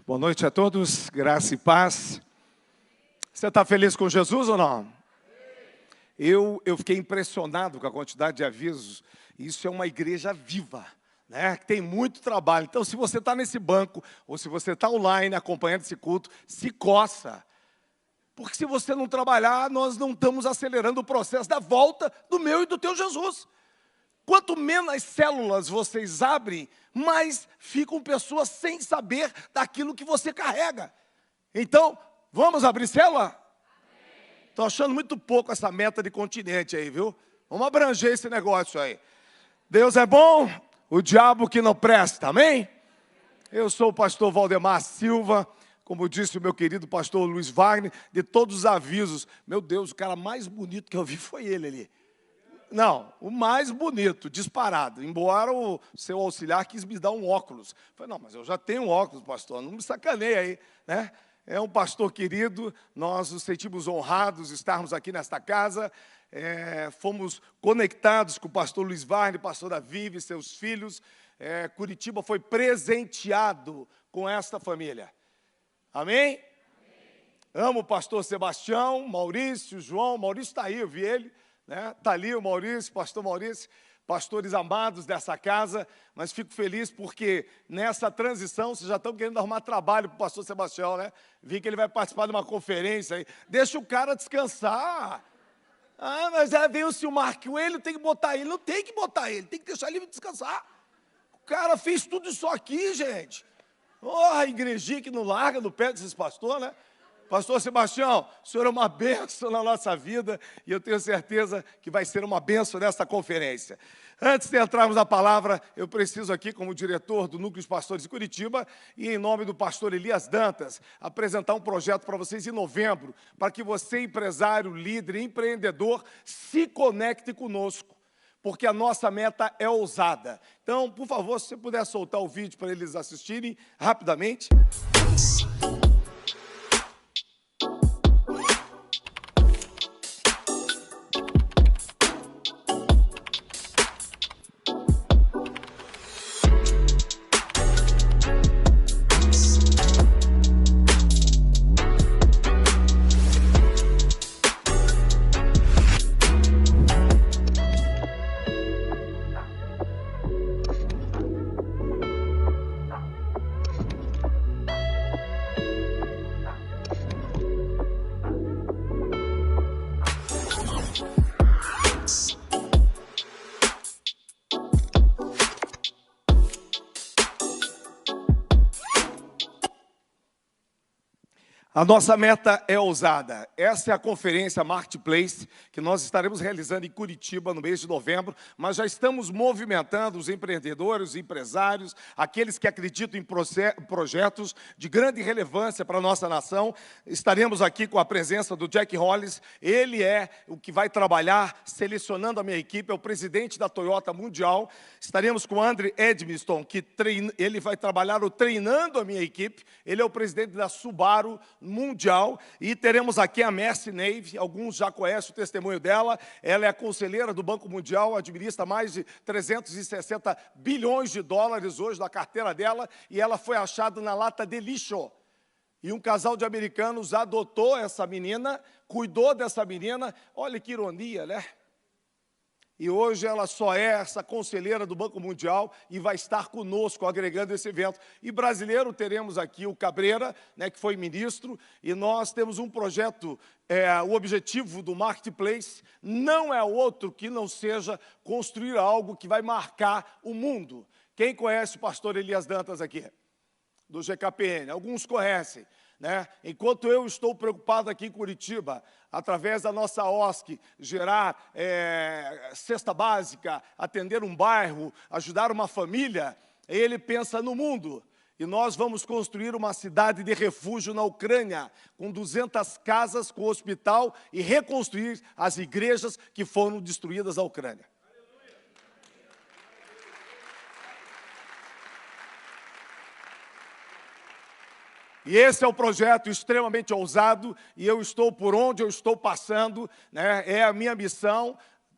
Boa noite a todos, graça e paz. Você está feliz com Jesus ou não? Eu fiquei impressionado com a quantidade de avisos. Isso é uma igreja viva, né? Que tem muito trabalho. Então, se você está nesse banco, ou se você está online acompanhando esse culto, se coça. Porque se você não trabalhar, nós não estamos acelerando o processo da volta do meu e do teu Jesus. Quanto menos células vocês abrem, mais ficam pessoas sem saber daquilo que você carrega. Então, vamos abrir célula? Estou achando muito pouco essa meta de continente aí, viu? Vamos abranger esse negócio aí. Deus é bom, o diabo que não presta, amém? Eu sou o pastor Valdemar Silva, como disse o meu querido pastor Luiz Wagner, de todos os avisos. Meu Deus, o cara mais bonito que eu vi foi ele ali. Não, o mais bonito, disparado. Embora o seu auxiliar quis me dar um óculos. Eu falei, não, mas eu já tenho um óculos, pastor, não me sacaneia aí, né? É um pastor querido, nós nos sentimos honrados de estarmos aqui nesta casa. Fomos conectados com o pastor Luiz Wagner, pastor Davi e seus filhos. Curitiba foi presenteado com esta família. Amém? Amo o pastor Sebastião, Maurício, João. Maurício está aí, eu vi ele. Está ali o Maurício, pastor Maurício, pastores amados dessa casa, mas fico feliz porque nessa transição vocês já estão querendo arrumar trabalho para o pastor Sebastião, né? Vi que ele vai participar de uma conferência aí. Deixa o cara descansar. Ah, mas aí vem o Silmar Coelho, tem que botar ele. Não tem que botar ele, tem que deixar ele descansar. O cara fez tudo isso aqui, gente. A igrejinha que não larga no pé desses pastores, né? Pastor Sebastião, o senhor é uma bênção na nossa vida e eu tenho certeza que vai ser uma bênção nessa conferência. Antes de entrarmos na palavra, eu preciso aqui, como diretor do Núcleo de Pastores de Curitiba, e em nome do pastor Elias Dantas, apresentar um projeto para vocês em novembro, para que você, empresário, líder, empreendedor, se conecte conosco, porque a nossa meta é ousada. Então, por favor, se você puder soltar o vídeo para eles assistirem rapidamente. A nossa meta é ousada. Essa é a conferência Marketplace que nós estaremos realizando em Curitiba no mês de novembro, mas já estamos movimentando os empreendedores, os empresários, aqueles que acreditam em projetos de grande relevância para a nossa nação. Estaremos aqui com a presença do Jack Hollis. Ele é o que vai trabalhar selecionando a minha equipe, é o presidente da Toyota Mundial. Estaremos com o André Edmiston, que ele vai trabalhar treinando a minha equipe. Ele é o presidente da Subaru Mundial, e teremos aqui a Mercy Nave, alguns já conhecem o testemunho dela. Ela é a conselheira do Banco Mundial, administra mais de 360 bilhões de dólares hoje na carteira dela, e ela foi achada na lata de lixo. E um casal de americanos adotou essa menina, cuidou dessa menina. Olha que ironia, né? E hoje ela só é essa conselheira do Banco Mundial e vai estar conosco agregando esse evento. E brasileiro, teremos aqui o Cabreira, né, que foi ministro, e nós temos um projeto, o objetivo do Marketplace não é outro que não seja construir algo que vai marcar o mundo. Quem conhece o pastor Elias Dantas aqui? Do GKPN, alguns conhecem. Né? Enquanto eu estou preocupado aqui em Curitiba, através da nossa OSC, gerar cesta básica, atender um bairro, ajudar uma família, ele pensa no mundo. E nós vamos construir uma cidade de refúgio na Ucrânia, com 200 casas, com hospital, e reconstruir as igrejas que foram destruídas na Ucrânia. E esse é um projeto extremamente ousado, e eu estou por onde eu estou passando, né? É a minha missão.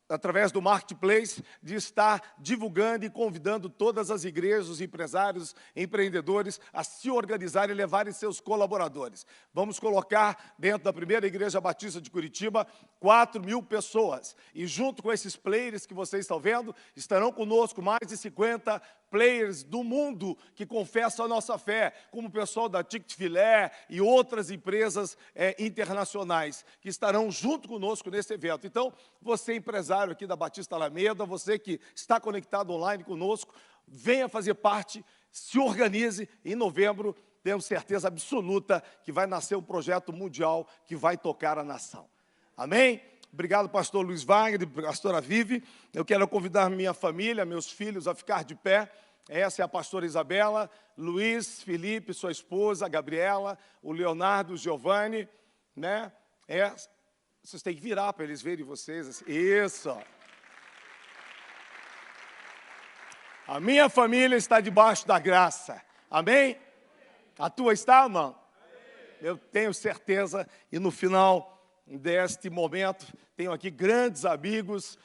através do Marketplace, de estar divulgando e convidando todas as igrejas, os empresários, empreendedores, a se organizarem e levarem seus colaboradores. Vamos colocar dentro da primeira Igreja Batista de Curitiba 4.000 pessoas. E junto com esses players que vocês estão vendo, estarão conosco mais de 50 players do mundo que confessam a nossa fé, como o pessoal da Chick-fil-A e outras empresas internacionais, que estarão junto conosco nesse evento. Então, você empresário aqui da Batista Alameda, você que está conectado online conosco, venha fazer parte, se organize. Em novembro, temos certeza absoluta que vai nascer um projeto mundial que vai tocar a nação. Amém? Obrigado, pastor Luiz Wagner, pastora Vivi. Eu quero convidar minha família, meus filhos a ficar de pé. Essa é a pastora Isabela, Luiz, Felipe, sua esposa, Gabriela, o Leonardo, o Giovanni, né? Vocês têm que virar para eles verem vocês. Assim. Isso. A minha família está debaixo da graça. Amém? A tua está, irmão? Eu tenho certeza, e no final deste momento, tenho aqui grandes amigos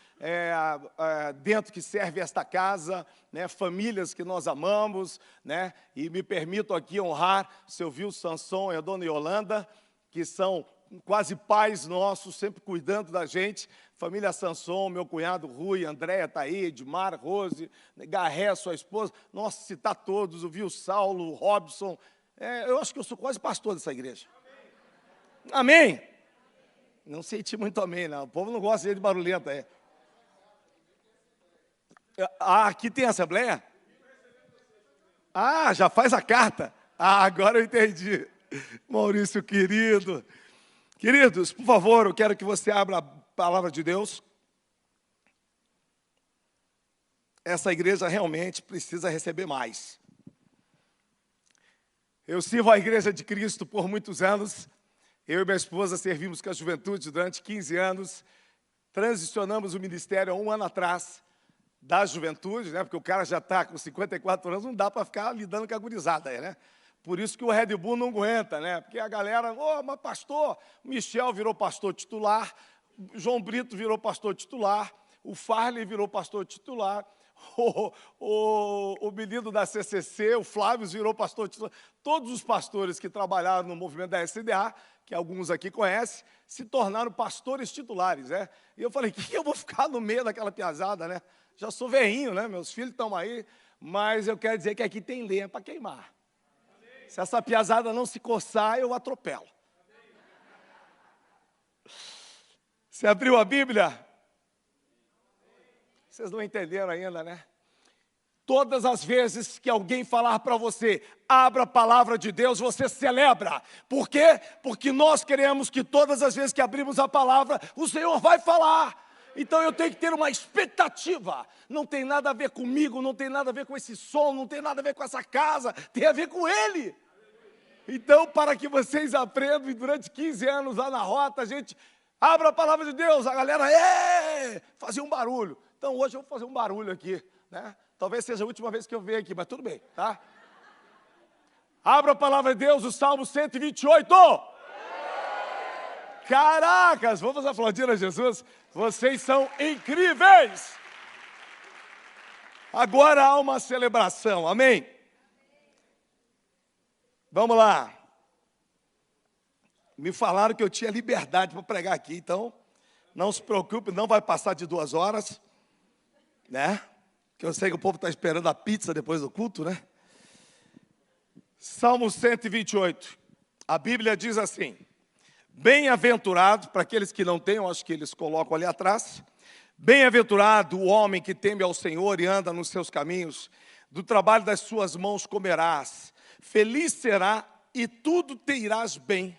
dentro que serve esta casa, né, famílias que nós amamos, né, e me permito aqui honrar o seu Vilso Sanson e a dona Yolanda, que são quase pais nossos, sempre cuidando da gente. Família Sanson, meu cunhado Rui, Andréia, Thaí, Edmar, Rose, Garré, sua esposa. Nossa, citar todos, o Vilso Saulo, o Robson. Eu acho que eu sou quase pastor dessa igreja. Amém? Não senti muito amém, não. O povo não gosta de barulhento, aqui tem assembleia? Já faz a carta. Agora eu entendi. Maurício, querido. Queridos, por favor, eu quero que você abra a palavra de Deus. Essa igreja realmente precisa receber mais. Eu sirvo a Igreja de Cristo por muitos anos. Eu e minha esposa servimos com a juventude durante 15 anos. Transicionamos o ministério há um ano atrás da juventude, né? Porque o cara já está com 54 anos, não dá para ficar lidando com a gurizada aí, né? Por isso que o Red Bull não aguenta, né? Porque a galera, mas pastor, Michel virou pastor titular, João Brito virou pastor titular, o Farley virou pastor titular, o menino da CCC, o Flávio virou pastor titular. Todos os pastores que trabalharam no movimento da SDA, que alguns aqui conhecem, se tornaram pastores titulares, né? E eu falei, que eu vou ficar no meio daquela piazada, né? Já sou velhinho, né? Meus filhos estão aí, mas eu quero dizer que aqui tem lenha para queimar. Se essa piazada não se coçar, eu atropelo. Você abriu a Bíblia? Vocês não entenderam ainda, né? Todas as vezes que alguém falar para você, abra a palavra de Deus, você celebra. Por quê? Porque nós queremos que todas as vezes que abrimos a palavra, o Senhor vai falar. Então eu tenho que ter uma expectativa. Não tem nada a ver comigo, não tem nada a ver com esse som, não tem nada a ver com essa casa, tem a ver com Ele. Então, para que vocês aprendam, e durante 15 anos lá na rota, a gente abra a palavra de Deus, a galera fazia um barulho. Então hoje eu vou fazer um barulho aqui, né? Talvez seja a última vez que eu venho aqui, mas tudo bem, tá? Abra a palavra de Deus, o Salmo 128. Caracas, vamos aplaudir a Jesus. Vocês são incríveis. Agora há uma celebração, amém? Vamos lá. Me falaram que eu tinha liberdade para pregar aqui, então não se preocupe, não vai passar de 2 horas, né? Que eu sei que o povo está esperando a pizza depois do culto, né? Salmo 128. A Bíblia diz assim: bem-aventurado, para aqueles que não têm, eu acho que eles colocam ali atrás. Bem-aventurado o homem que teme ao Senhor e anda nos seus caminhos, do trabalho das suas mãos comerás. Feliz será e tudo te irás bem.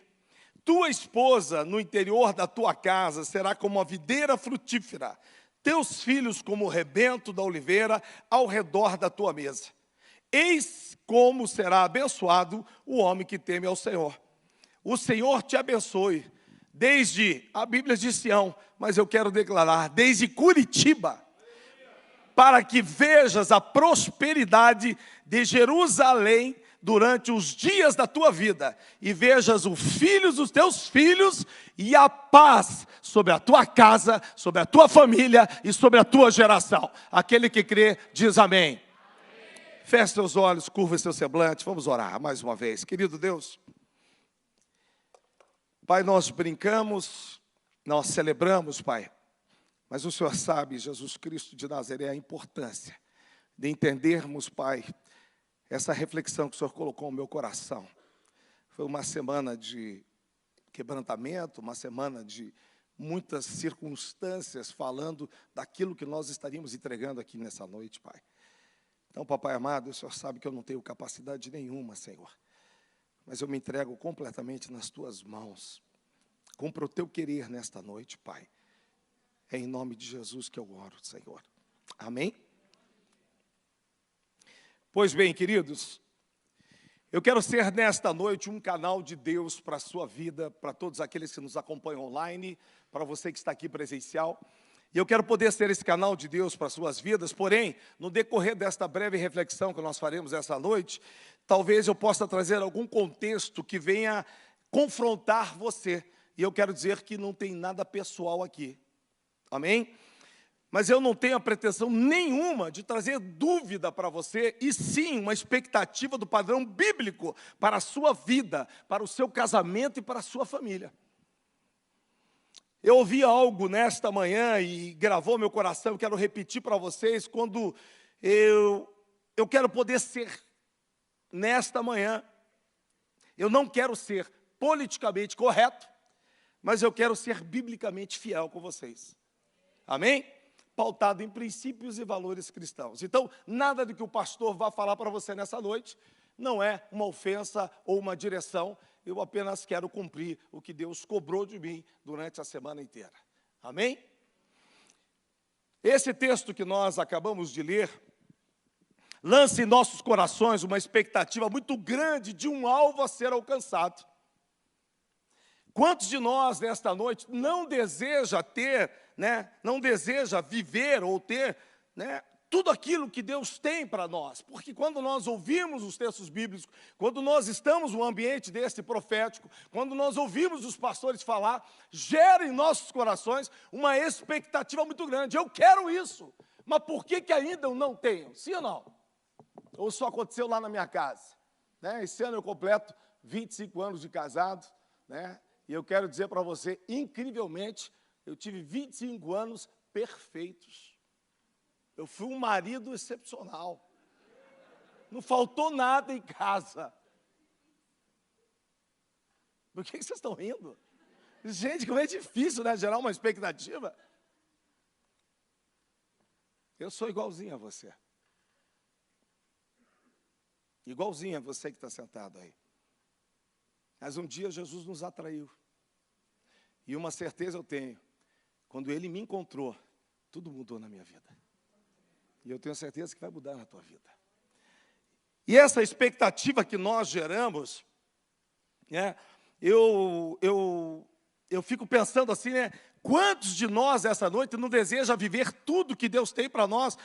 Tua esposa no interior da tua casa será como a videira frutífera, teus filhos como o rebento da oliveira ao redor da tua mesa. Eis como será abençoado o homem que teme ao Senhor. O Senhor te abençoe, desde, a Bíblia diz Sião, mas eu quero declarar, desde Curitiba. para que vejas a prosperidade de Jerusalém durante os dias da tua vida, e vejas os filhos dos teus filhos, e a paz sobre a tua casa, sobre a tua família e sobre a tua geração. Aquele que crê, diz amém. Feche seus olhos, curva seu semblante, vamos orar mais uma vez. Querido Deus, Pai, nós brincamos, nós celebramos, Pai, mas o Senhor sabe, Jesus Cristo de Nazaré, a importância de entendermos, Pai, essa reflexão que o Senhor colocou no meu coração. Foi uma semana de quebrantamento, uma semana de muitas circunstâncias falando daquilo que nós estaríamos entregando aqui nessa noite, Pai. Então, Papai amado, o Senhor sabe que eu não tenho capacidade nenhuma, Senhor, mas eu me entrego completamente nas Tuas mãos. Cumpra o Teu querer nesta noite, Pai. É em nome de Jesus que eu oro, Senhor. Amém? Pois bem, queridos, eu quero ser nesta noite um canal de Deus para a sua vida, para todos aqueles que nos acompanham online, para você que está aqui presencial. E eu quero poder ser esse canal de Deus para as suas vidas, porém, no decorrer desta breve reflexão que nós faremos essa noite, talvez eu possa trazer algum contexto que venha confrontar você. E eu quero dizer que não tem nada pessoal aqui. Amém? Mas eu não tenho a pretensão nenhuma de trazer dúvida para você, e sim uma expectativa do padrão bíblico para a sua vida, para o seu casamento e para a sua família. Eu ouvi algo nesta manhã e gravou meu coração, eu quero repetir para vocês, quando eu quero poder ser, nesta manhã, eu não quero ser politicamente correto, mas eu quero ser biblicamente fiel com vocês. Amém? Pautado em princípios e valores cristãos. Então, nada do que o pastor vai falar para você nessa noite não é uma ofensa ou uma direção. Eu apenas quero cumprir o que Deus cobrou de mim durante a semana inteira. Amém? Esse texto que nós acabamos de ler lança em nossos corações uma expectativa muito grande de um alvo a ser alcançado. Quantos de nós, nesta noite, não deseja ter, não deseja viver ou ter, tudo aquilo que Deus tem para nós? Porque quando nós ouvimos os textos bíblicos, quando nós estamos no ambiente desse profético, quando nós ouvimos os pastores falar, gera em nossos corações uma expectativa muito grande. Eu quero isso, mas por que ainda eu não tenho? Sim ou não? Ou só aconteceu lá na minha casa? Esse ano eu completo 25 anos de casado, e eu quero dizer para você, incrivelmente, eu tive 25 anos perfeitos. Eu fui um marido excepcional. Não faltou nada em casa. Por que vocês estão rindo? Gente, como é difícil, gerar uma expectativa. Eu sou igualzinho a você. Igualzinho a você que está sentado aí. Mas um dia Jesus nos atraiu. E uma certeza eu tenho. Quando Ele me encontrou, tudo mudou na minha vida. E eu tenho certeza que vai mudar na tua vida. E essa expectativa que nós geramos, eu fico pensando assim, quantos de nós essa noite não deseja viver tudo que Deus tem para nós,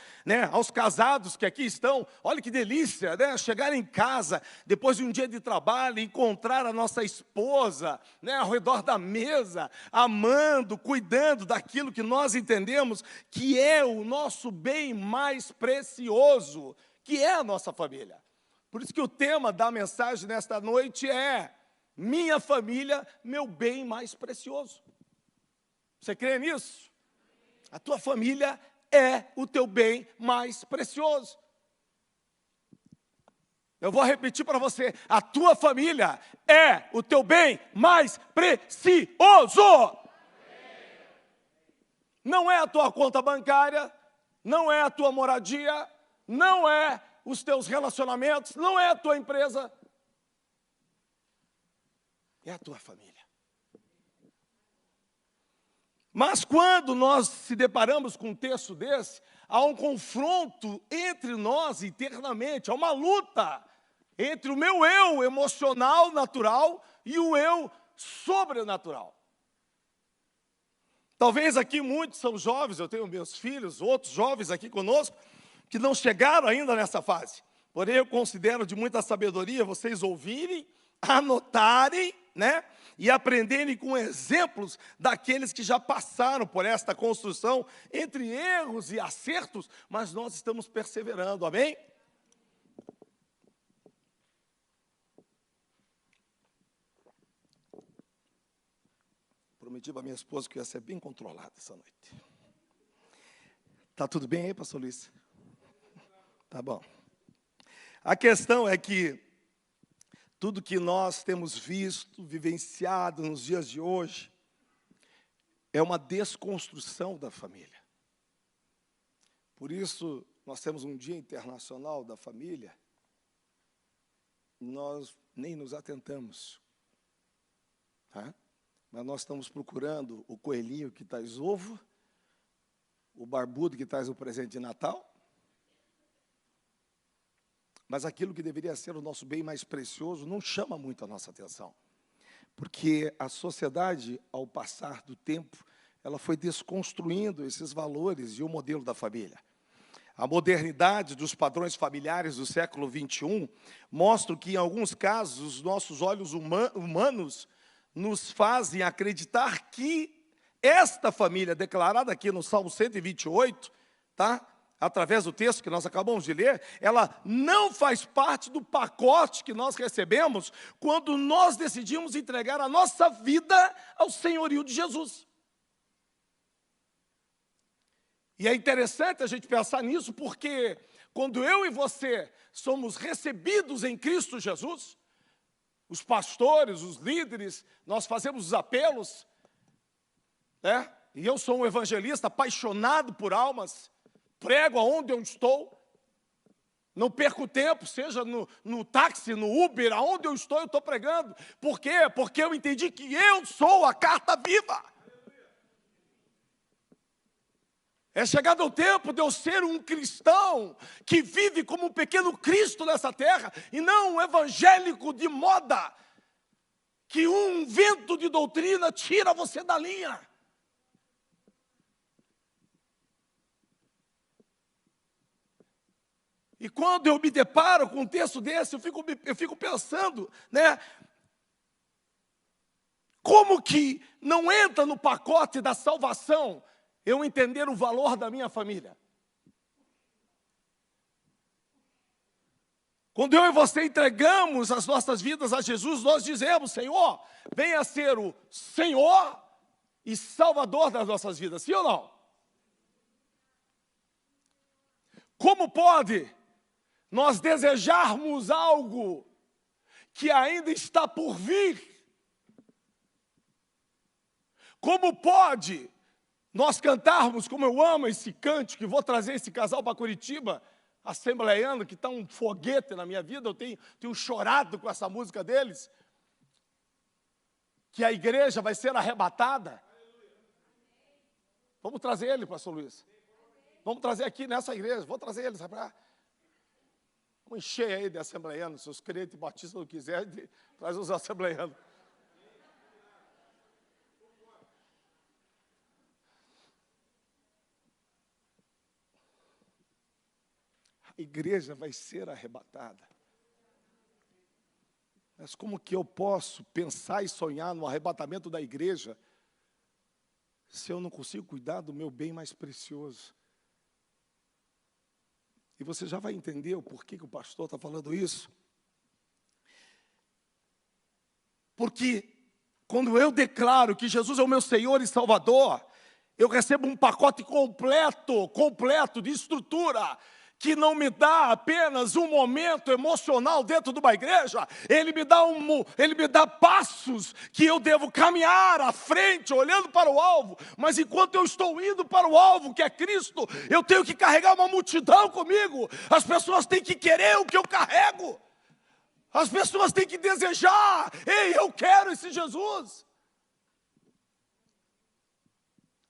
aos casados que aqui estão, olha que delícia, chegar em casa, depois de um dia de trabalho, encontrar a nossa esposa, ao redor da mesa, amando, cuidando daquilo que nós entendemos que é o nosso bem mais precioso, que é a nossa família. Por isso que o tema da mensagem nesta noite é: minha família, meu bem mais precioso. Você crê nisso? A tua família é o teu bem mais precioso. Eu vou repetir para você: a tua família é o teu bem mais precioso. Não é a tua conta bancária, não é a tua moradia, não é os teus relacionamentos, não é a tua empresa. É a tua família. Mas quando nós se deparamos com um texto desse, há um confronto entre nós internamente, há uma luta entre o meu eu emocional, natural, e o eu sobrenatural. Talvez aqui muitos são jovens, eu tenho meus filhos, outros jovens aqui conosco, que não chegaram ainda nessa fase. Porém, eu considero de muita sabedoria vocês ouvirem, anotarem, né? E aprenderem com exemplos daqueles que já passaram por esta construção, entre erros e acertos, mas nós estamos perseverando, amém? Prometi para minha esposa que eu ia ser bem controlado essa noite. Tá tudo bem aí, pastor Luiz? Tá bom. A questão é que tudo que nós temos visto, vivenciado nos dias de hoje, é uma desconstrução da família. Por isso, nós temos um Dia Internacional da Família, nós nem nos atentamos, tá? Mas nós estamos procurando o coelhinho que traz ovo, o barbudo que traz o presente de Natal, mas aquilo que deveria ser o nosso bem mais precioso não chama muito a nossa atenção. Porque a sociedade, ao passar do tempo, ela foi desconstruindo esses valores e o modelo da família. A modernidade dos padrões familiares do século XXI mostra que, em alguns casos, os nossos olhos humanos nos fazem acreditar que esta família, declarada aqui no Salmo 128, tá? Através do texto que nós acabamos de ler, ela não faz parte do pacote que nós recebemos quando nós decidimos entregar a nossa vida ao senhorio de Jesus. E é interessante a gente pensar nisso, porque quando eu e você somos recebidos em Cristo Jesus, os pastores, os líderes, nós fazemos os apelos, né? E eu sou um evangelista apaixonado por almas, prego aonde eu estou, não perco tempo, seja no táxi, no Uber, aonde eu estou pregando. Por quê? Porque eu entendi que eu sou a carta viva. É chegado o tempo de eu ser um cristão que vive como um pequeno Cristo nessa terra, e não um evangélico de moda, que um vento de doutrina tira você da linha. E quando eu me deparo com um texto desse, eu fico pensando, né? Como que não entra no pacote da salvação eu entender o valor da minha família? Quando eu e você entregamos as nossas vidas a Jesus, nós dizemos: Senhor, venha ser o Senhor e Salvador das nossas vidas, sim ou não? Como pode nós desejarmos algo que ainda está por vir? Como pode nós cantarmos, como eu amo esse cântico, que vou trazer esse casal para Curitiba, assembleiano, que está um foguete na minha vida, eu tenho chorado com essa música deles, que a igreja vai ser arrebatada. Vamos trazer ele, pastor Luiz. Vamos trazer aqui nessa igreja, vou trazer eles para cá. Vamos encher aí de assembleianos, se os crentes batistas não quiserem, traz os assembleianos. A igreja vai ser arrebatada. Mas como que eu posso pensar e sonhar no arrebatamento da igreja se eu não consigo cuidar do meu bem mais precioso? E você já vai entender o porquê que o pastor está falando isso. Porque quando eu declaro que Jesus é o meu Senhor e Salvador, eu recebo um pacote completo de estrutura, que não me dá apenas um momento emocional dentro de uma igreja. Ele me dá passos que eu devo caminhar à frente, olhando para o alvo. Mas enquanto eu estou indo para o alvo, que é Cristo, eu tenho que carregar uma multidão comigo. As pessoas têm que querer o que eu carrego. As pessoas têm que desejar: ei, eu quero esse Jesus.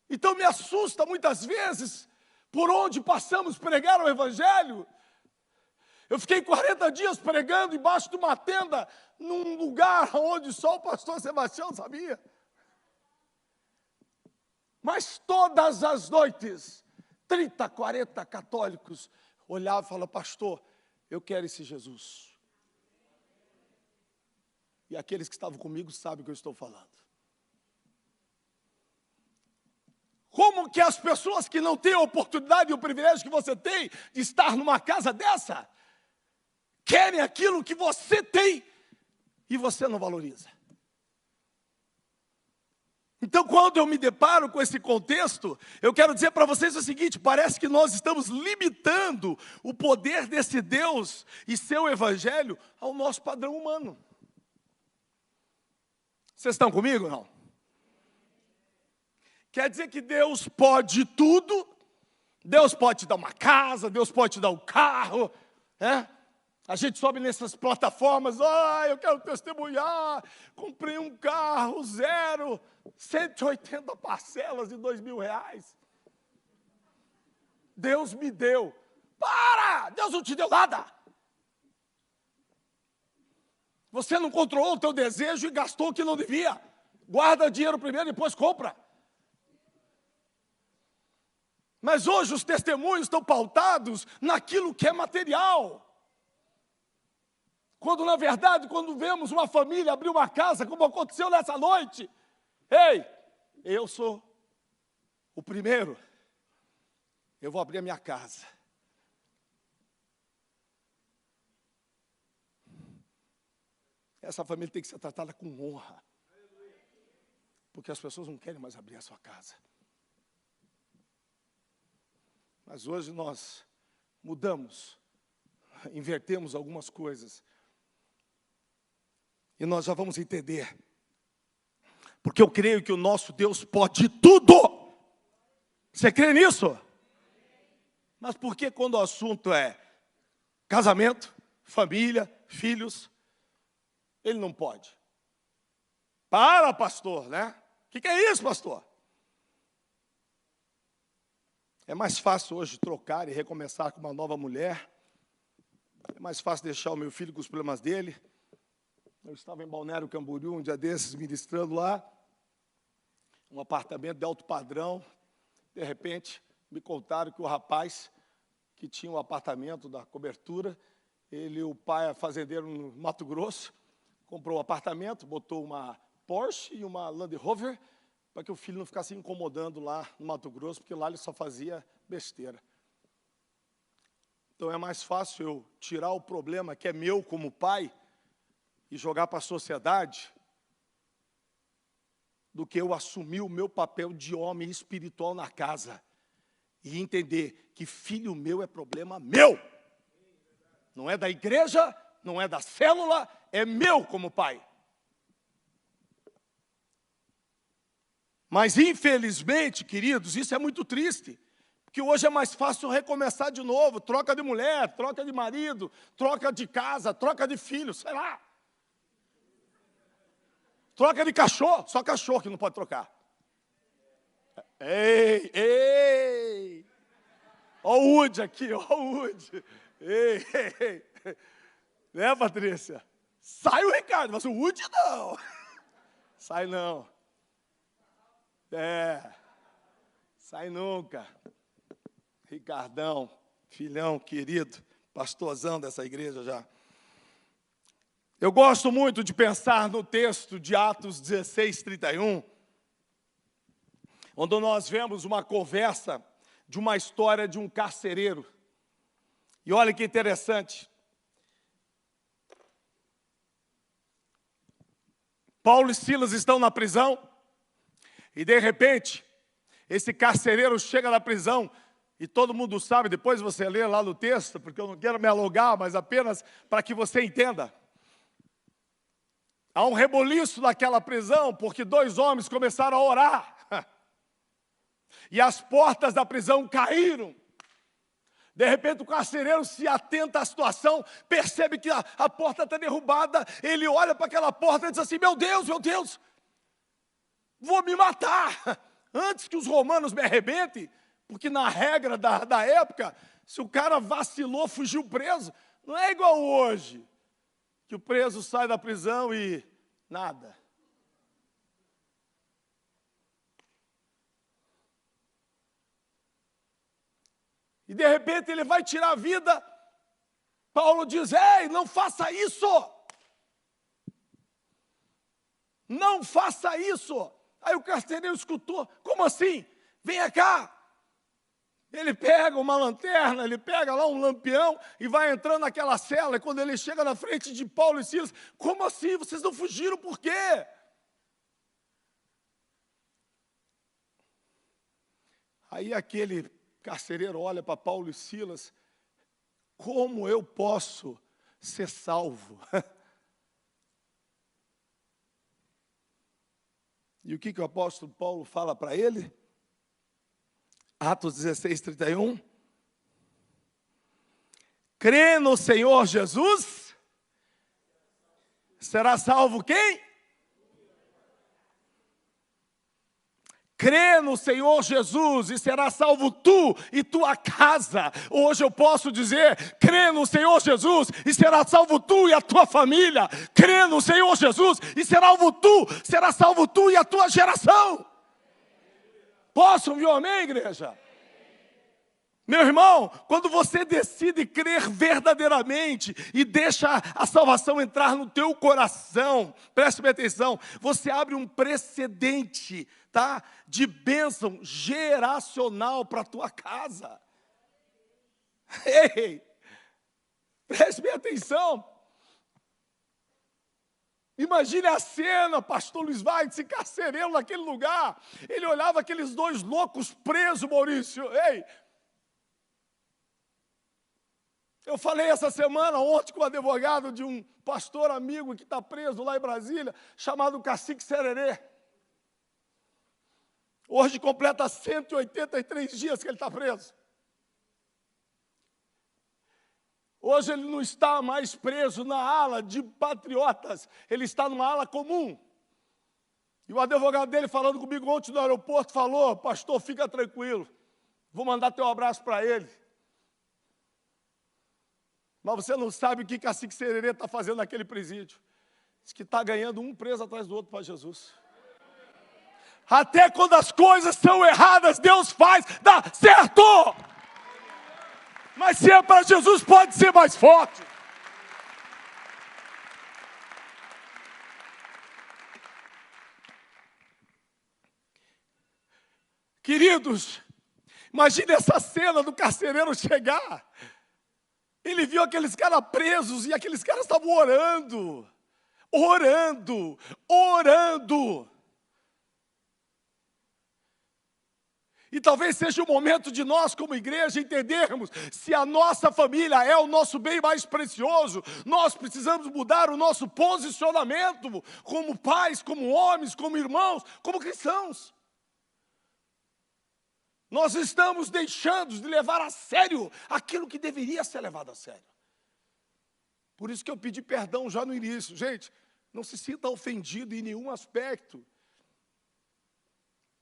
Então me assusta muitas vezes por onde passamos pregar o evangelho. Eu fiquei 40 dias pregando embaixo de uma tenda, num lugar onde só o pastor Sebastião sabia. Mas todas as noites, 30, 40 católicos olhavam e falavam: pastor, eu quero esse Jesus. E aqueles que estavam comigo sabem o que eu estou falando. Como que as pessoas que não têm a oportunidade e o privilégio que você tem de estar numa casa dessa, querem aquilo que você tem e você não valoriza? Então, quando eu me deparo com esse contexto, eu quero dizer para vocês o seguinte: parece que nós estamos limitando o poder desse Deus e seu evangelho ao nosso padrão humano. Vocês estão comigo ou não? Quer dizer que Deus pode tudo, Deus pode te dar uma casa, Deus pode te dar um carro, né? A gente sobe nessas plataformas: eu quero testemunhar, comprei um carro zero, 180 parcelas de R$2.000. Deus me deu. Para! Deus não te deu nada. Você não controlou o teu desejo e gastou o que não devia. Guarda dinheiro primeiro e depois compra. Mas hoje os testemunhos estão pautados naquilo que é material. Quando, na verdade, quando vemos uma família abrir uma casa, como aconteceu nessa noite, ei, eu sou o primeiro, eu vou abrir a minha casa. Essa família tem que ser tratada com honra, porque as pessoas não querem mais abrir a sua casa. Mas hoje nós mudamos, invertemos algumas coisas. E nós já vamos entender. Porque eu creio que o nosso Deus pode tudo. Você crê nisso? Mas por que quando o assunto é casamento, família, filhos, Ele não pode? Para, pastor, né? O que é isso, pastor? É mais fácil hoje trocar e recomeçar com uma nova mulher. É mais fácil deixar o meu filho com os problemas dele. Eu estava em Balneário Camboriú, um dia desses, ministrando lá, um apartamento de alto padrão. De repente, me contaram que o rapaz que tinha um apartamento da cobertura, o pai é fazendeiro no Mato Grosso, comprou um apartamento, botou uma Porsche e uma Land Rover, para que o filho não ficasse incomodando lá no Mato Grosso, porque lá ele só fazia besteira. Então é mais fácil eu tirar o problema que é meu como pai e jogar para a sociedade, do que eu assumir o meu papel de homem espiritual na casa e entender que filho meu é problema meu. Não é da igreja, não é da célula, é meu como pai. Mas, infelizmente, queridos, isso é muito triste, porque hoje é mais fácil recomeçar de novo, troca de mulher, troca de marido, troca de casa, troca de filho, sei lá. Troca de cachorro, só cachorro que não pode trocar. Ei! Ó o Woody aqui, ó o Woody. Ei. Né, Patrícia? Sai o Ricardo, mas o Woody não. Sai não. Sai nunca. Ricardão, filhão querido, pastorzão dessa igreja já. Eu gosto muito de pensar no texto de Atos 16, 31, onde nós vemos uma conversa de uma história de um carcereiro. E olha que interessante. Paulo e Silas estão na prisão, e de repente, esse carcereiro chega na prisão, e todo mundo sabe, depois você lê lá no texto, porque eu não quero me alongar, mas apenas para que você entenda. Há um reboliço naquela prisão, porque 2 homens começaram a orar. E as portas da prisão caíram. De repente o carcereiro se atenta à situação, percebe que a porta está derrubada, ele olha para aquela porta e diz assim: meu Deus, vou me matar, antes que os romanos me arrebentem, porque na regra da época, se o cara vacilou, fugiu preso, não é igual hoje, que o preso sai da prisão e nada. e de repente ele vai tirar a vida. Paulo diz: ei, não faça isso! Não faça isso! Aí o carcereiro escutou: como assim? Venha cá! Ele pega uma lanterna, ele pega lá um lampião e vai entrando naquela cela. E quando ele chega na frente de Paulo e Silas: como assim? Vocês não fugiram por quê? Aí aquele carcereiro olha para Paulo e Silas: como eu posso ser salvo? E o que o apóstolo Paulo fala para ele? Atos 16, 31. Crê no Senhor Jesus, será salvo quem? Crê no Senhor Jesus e será salvo tu e tua casa. Hoje eu posso dizer: crê no Senhor Jesus e será salvo tu e a tua família. Crê no Senhor Jesus e será salvo tu e a tua geração. Posso ouvir um amém, igreja? Meu irmão, quando você decide crer verdadeiramente e deixa a salvação entrar no teu coração, preste bem atenção, você abre um precedente, tá, de bênção geracional para a tua casa. Ei, preste bem atenção. Imagine a cena, pastor Luiz Wagner, esse carcereiro naquele lugar. Ele olhava aqueles dois loucos presos, Maurício. Ei, eu falei essa semana, ontem, com o advogado de um pastor amigo que está preso lá em Brasília, chamado Cacique Sererê. Hoje completa 183 dias que ele está preso. Hoje ele não está mais preso na ala de patriotas, ele está numa ala comum. E o advogado dele, falando comigo ontem no aeroporto, falou: pastor, fica tranquilo, vou mandar teu abraço para ele. Mas você não sabe o que Cacique Sererê está fazendo naquele presídio. Diz que está ganhando um preso atrás do outro para Jesus. Até quando as coisas são erradas, Deus faz dar certo. Mas se é para Jesus, pode ser mais forte. Queridos, imagine essa cena do carcereiro chegar. Ele viu aqueles caras presos e aqueles caras estavam orando. E talvez seja o momento de nós, como igreja, entendermos: se a nossa família é o nosso bem mais precioso, nós precisamos mudar o nosso posicionamento como pais, como homens, como irmãos, como cristãos. Nós estamos deixando de levar a sério aquilo que deveria ser levado a sério. Por isso que eu pedi perdão já no início. Gente, não se sinta ofendido em nenhum aspecto.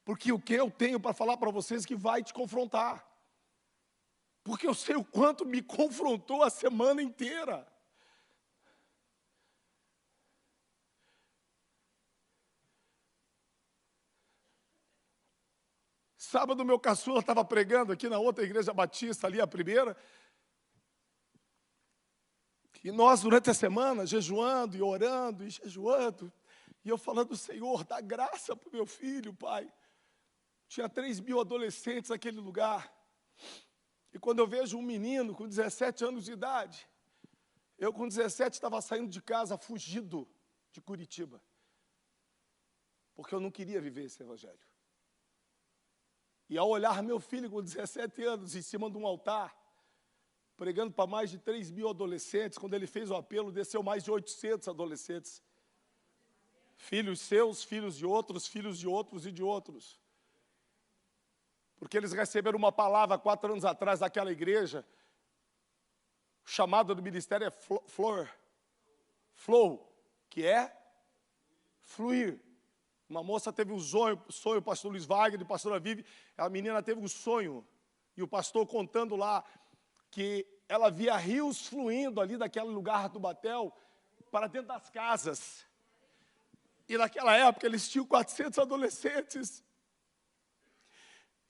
Porque o que eu tenho para falar para vocês que vai te confrontar. Porque eu sei o quanto me confrontou a semana inteira. Sábado, meu caçula estava pregando aqui na outra igreja batista, ali a primeira. E nós, durante a semana, jejuando e orando e jejuando. E eu falando: Senhor, dá graça para o meu filho, Pai. Tinha 3.000 adolescentes naquele lugar. E quando eu vejo um menino com 17 anos de idade, eu com 17 estava saindo de casa fugido de Curitiba. Porque eu não queria viver esse evangelho. E ao olhar meu filho com 17 anos em cima de um altar, pregando para mais de 3.000 adolescentes, quando ele fez o apelo, desceu mais de 800 adolescentes. Filhos seus, filhos de outros e de outros. Porque eles receberam uma palavra 4 anos atrás daquela igreja. O chamado do ministério é flow, que é fluir. Uma moça teve um sonho, o pastor Luiz Wagner, a pastora Vivi, a menina teve um sonho, e o pastor contando lá, que ela via rios fluindo ali daquele lugar do Batel, para dentro das casas. E naquela época eles tinham 400 adolescentes.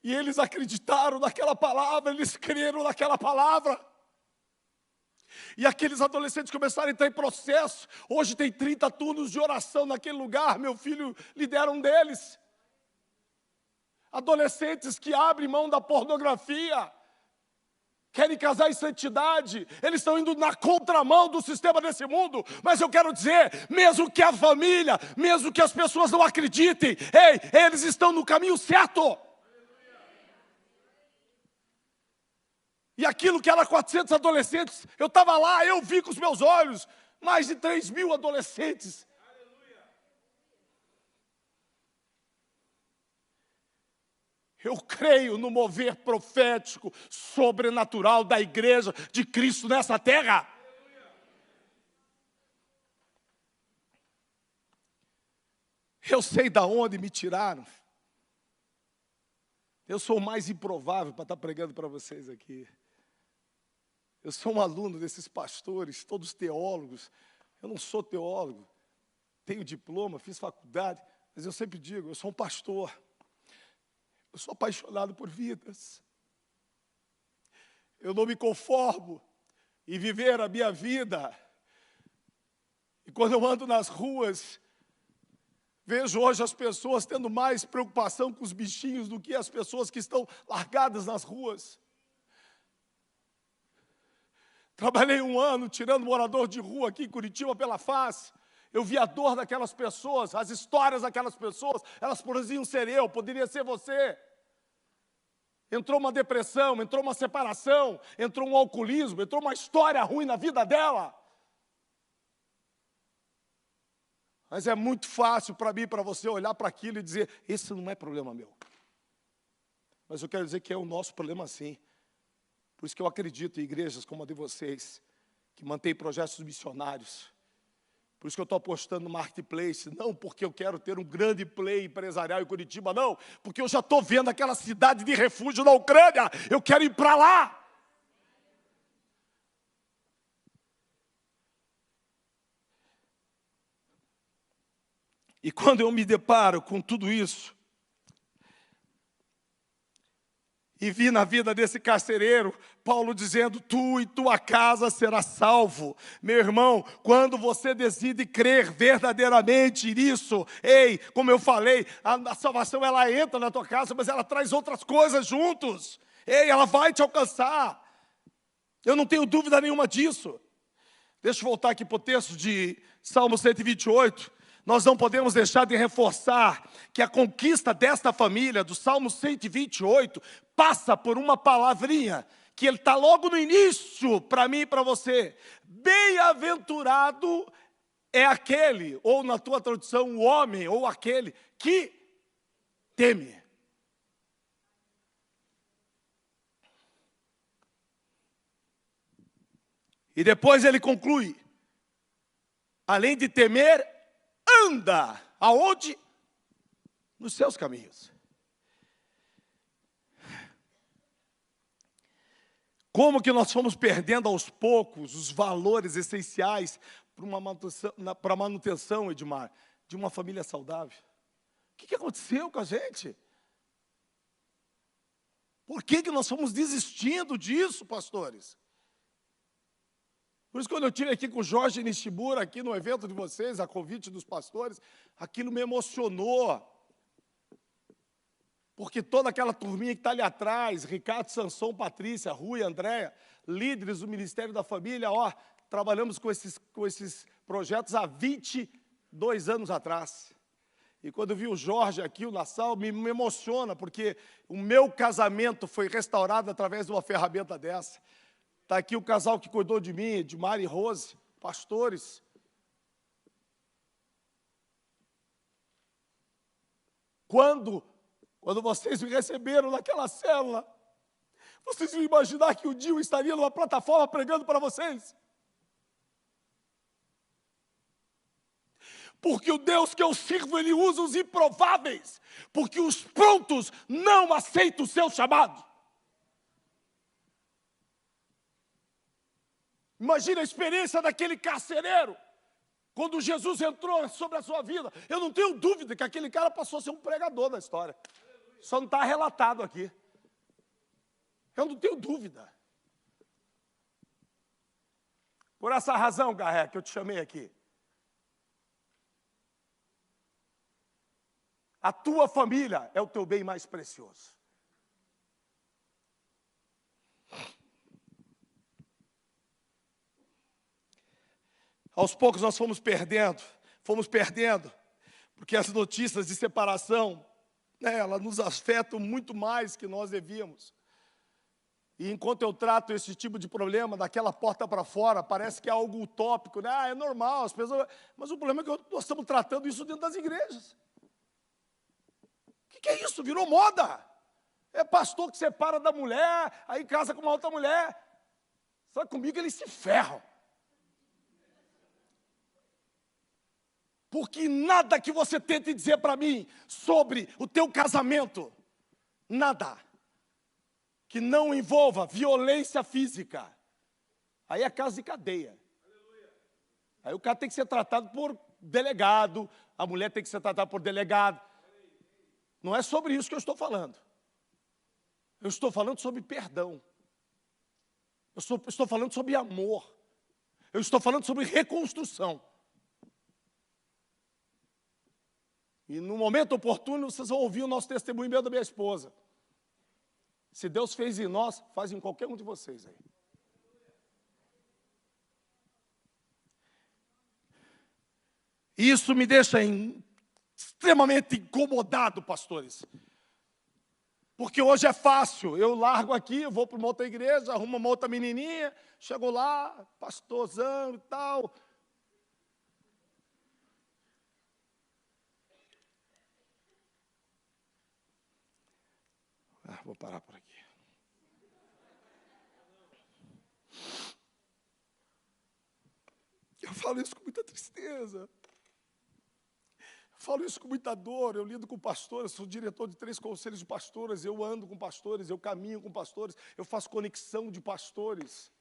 E eles acreditaram naquela palavra, eles creram naquela palavra. E aqueles adolescentes começaram a entrar em processo. Hoje tem 30 turnos de oração naquele lugar. Meu filho lidera um deles. Adolescentes que abrem mão da pornografia, querem casar em santidade. Eles estão indo na contramão do sistema desse mundo. Mas eu quero dizer, mesmo que a família, mesmo que as pessoas não acreditem, ei, eles estão no caminho certo. E aquilo que era 400 adolescentes, eu estava lá, eu vi com os meus olhos, mais de 3.000 adolescentes. Eu creio no mover profético, sobrenatural da igreja de Cristo nessa terra. Eu sei de onde me tiraram. Eu sou o mais improvável para estar pregando para vocês aqui. Eu sou um aluno desses pastores, todos teólogos. Eu não sou teólogo, tenho diploma, fiz faculdade, mas eu sempre digo, eu sou um pastor. Eu sou apaixonado por vidas. Eu não me conformo em viver a minha vida. E quando eu ando nas ruas, vejo hoje as pessoas tendo mais preocupação com os bichinhos do que as pessoas que estão largadas nas ruas. Trabalhei 1 ano tirando morador de rua aqui em Curitiba pela face. Eu vi a dor daquelas pessoas, as histórias daquelas pessoas. Elas poderiam ser eu, poderia ser você. Entrou uma depressão, entrou uma separação, entrou um alcoolismo, entrou uma história ruim na vida dela. Mas é muito fácil para mim e para você olhar para aquilo e dizer, esse não é problema meu. Mas eu quero dizer que é o nosso problema sim. Por isso que eu acredito em igrejas como a de vocês, que mantém projetos missionários. Por isso que eu estou apostando no marketplace, não porque eu quero ter um grande play empresarial em Curitiba, não, porque eu já estou vendo aquela cidade de refúgio na Ucrânia, eu quero ir para lá. E quando eu me deparo com tudo isso, e vi na vida desse carcereiro, Paulo dizendo, tu e tua casa será salvo. Meu irmão, quando você decide crer verdadeiramente nisso, ei, como eu falei, a salvação ela entra na tua casa, mas ela traz outras coisas juntos. Ei, ela vai te alcançar. Eu não tenho dúvida nenhuma disso. Deixa eu voltar aqui para o texto de Salmo 128. Nós não podemos deixar de reforçar que a conquista desta família, do Salmo 128, passa por uma palavrinha, que ele está logo no início, para mim e para você. Bem-aventurado é aquele, ou na tua tradução, o homem, ou aquele que teme. E depois ele conclui, além de temer, anda, aonde? Nos seus caminhos. Como que nós fomos perdendo aos poucos os valores essenciais para a manutenção, Edmar, de uma família saudável? O que aconteceu com a gente? Por que nós fomos desistindo disso, pastores? Por isso, quando eu estive aqui com o Jorge Nishimura, aqui no evento de vocês, a convite dos pastores, aquilo me emocionou. Porque toda aquela turminha que está ali atrás, Ricardo, Sanson, Patrícia, Rui, Andréia, líderes do Ministério da Família, ó, trabalhamos com esses projetos há 22 anos atrás. E quando eu vi o Jorge aqui, o Nassau, me emociona, porque o meu casamento foi restaurado através de uma ferramenta dessa. Está aqui o casal que cuidou de mim, de Mari e Rose, pastores. Quando vocês me receberam naquela célula, vocês iam imaginar que um dia eu estaria numa plataforma pregando para vocês? Porque o Deus que eu sirvo, Ele usa os improváveis, porque os prontos não aceitam o seu chamado. Imagina a experiência daquele carcereiro, quando Jesus entrou sobre a sua vida. Eu não tenho dúvida que aquele cara passou a ser um pregador da história. Só não está relatado aqui. Eu não tenho dúvida. Por essa razão, Garré, que eu te chamei aqui. A tua família é o teu bem mais precioso. Aos poucos nós fomos perdendo, porque as notícias de separação, elas nos afetam muito mais que nós devíamos. E enquanto eu trato esse tipo de problema daquela porta para fora, parece que é algo utópico, né? É normal, as pessoas... Mas o problema é que nós estamos tratando isso dentro das igrejas. O que é isso? Virou moda. É pastor que separa da mulher, aí casa com uma outra mulher. Só que comigo eles se ferram. Porque nada que você tente dizer para mim sobre o teu casamento, nada que não envolva violência física, aí é caso de cadeia. Aí o cara tem que ser tratado por delegado, a mulher tem que ser tratada por delegado. Não é sobre isso que eu estou falando. Eu estou falando sobre perdão. Eu estou falando sobre amor. Eu estou falando sobre reconstrução. E no momento oportuno, vocês vão ouvir o nosso testemunho meu da minha esposa. Se Deus fez em nós, faz em qualquer um de vocês aí. Isso me deixa extremamente incomodado, pastores. Porque hoje é fácil, eu largo aqui, eu vou para uma outra igreja, arrumo uma outra menininha, chego lá, pastorzão e tal. Vou parar por aqui. Eu falo isso com muita tristeza. Eu falo isso com muita dor. Eu lido com pastores, sou diretor de 3 conselhos de pastores, eu ando com pastores, eu caminho com pastores, eu faço conexão de pastores.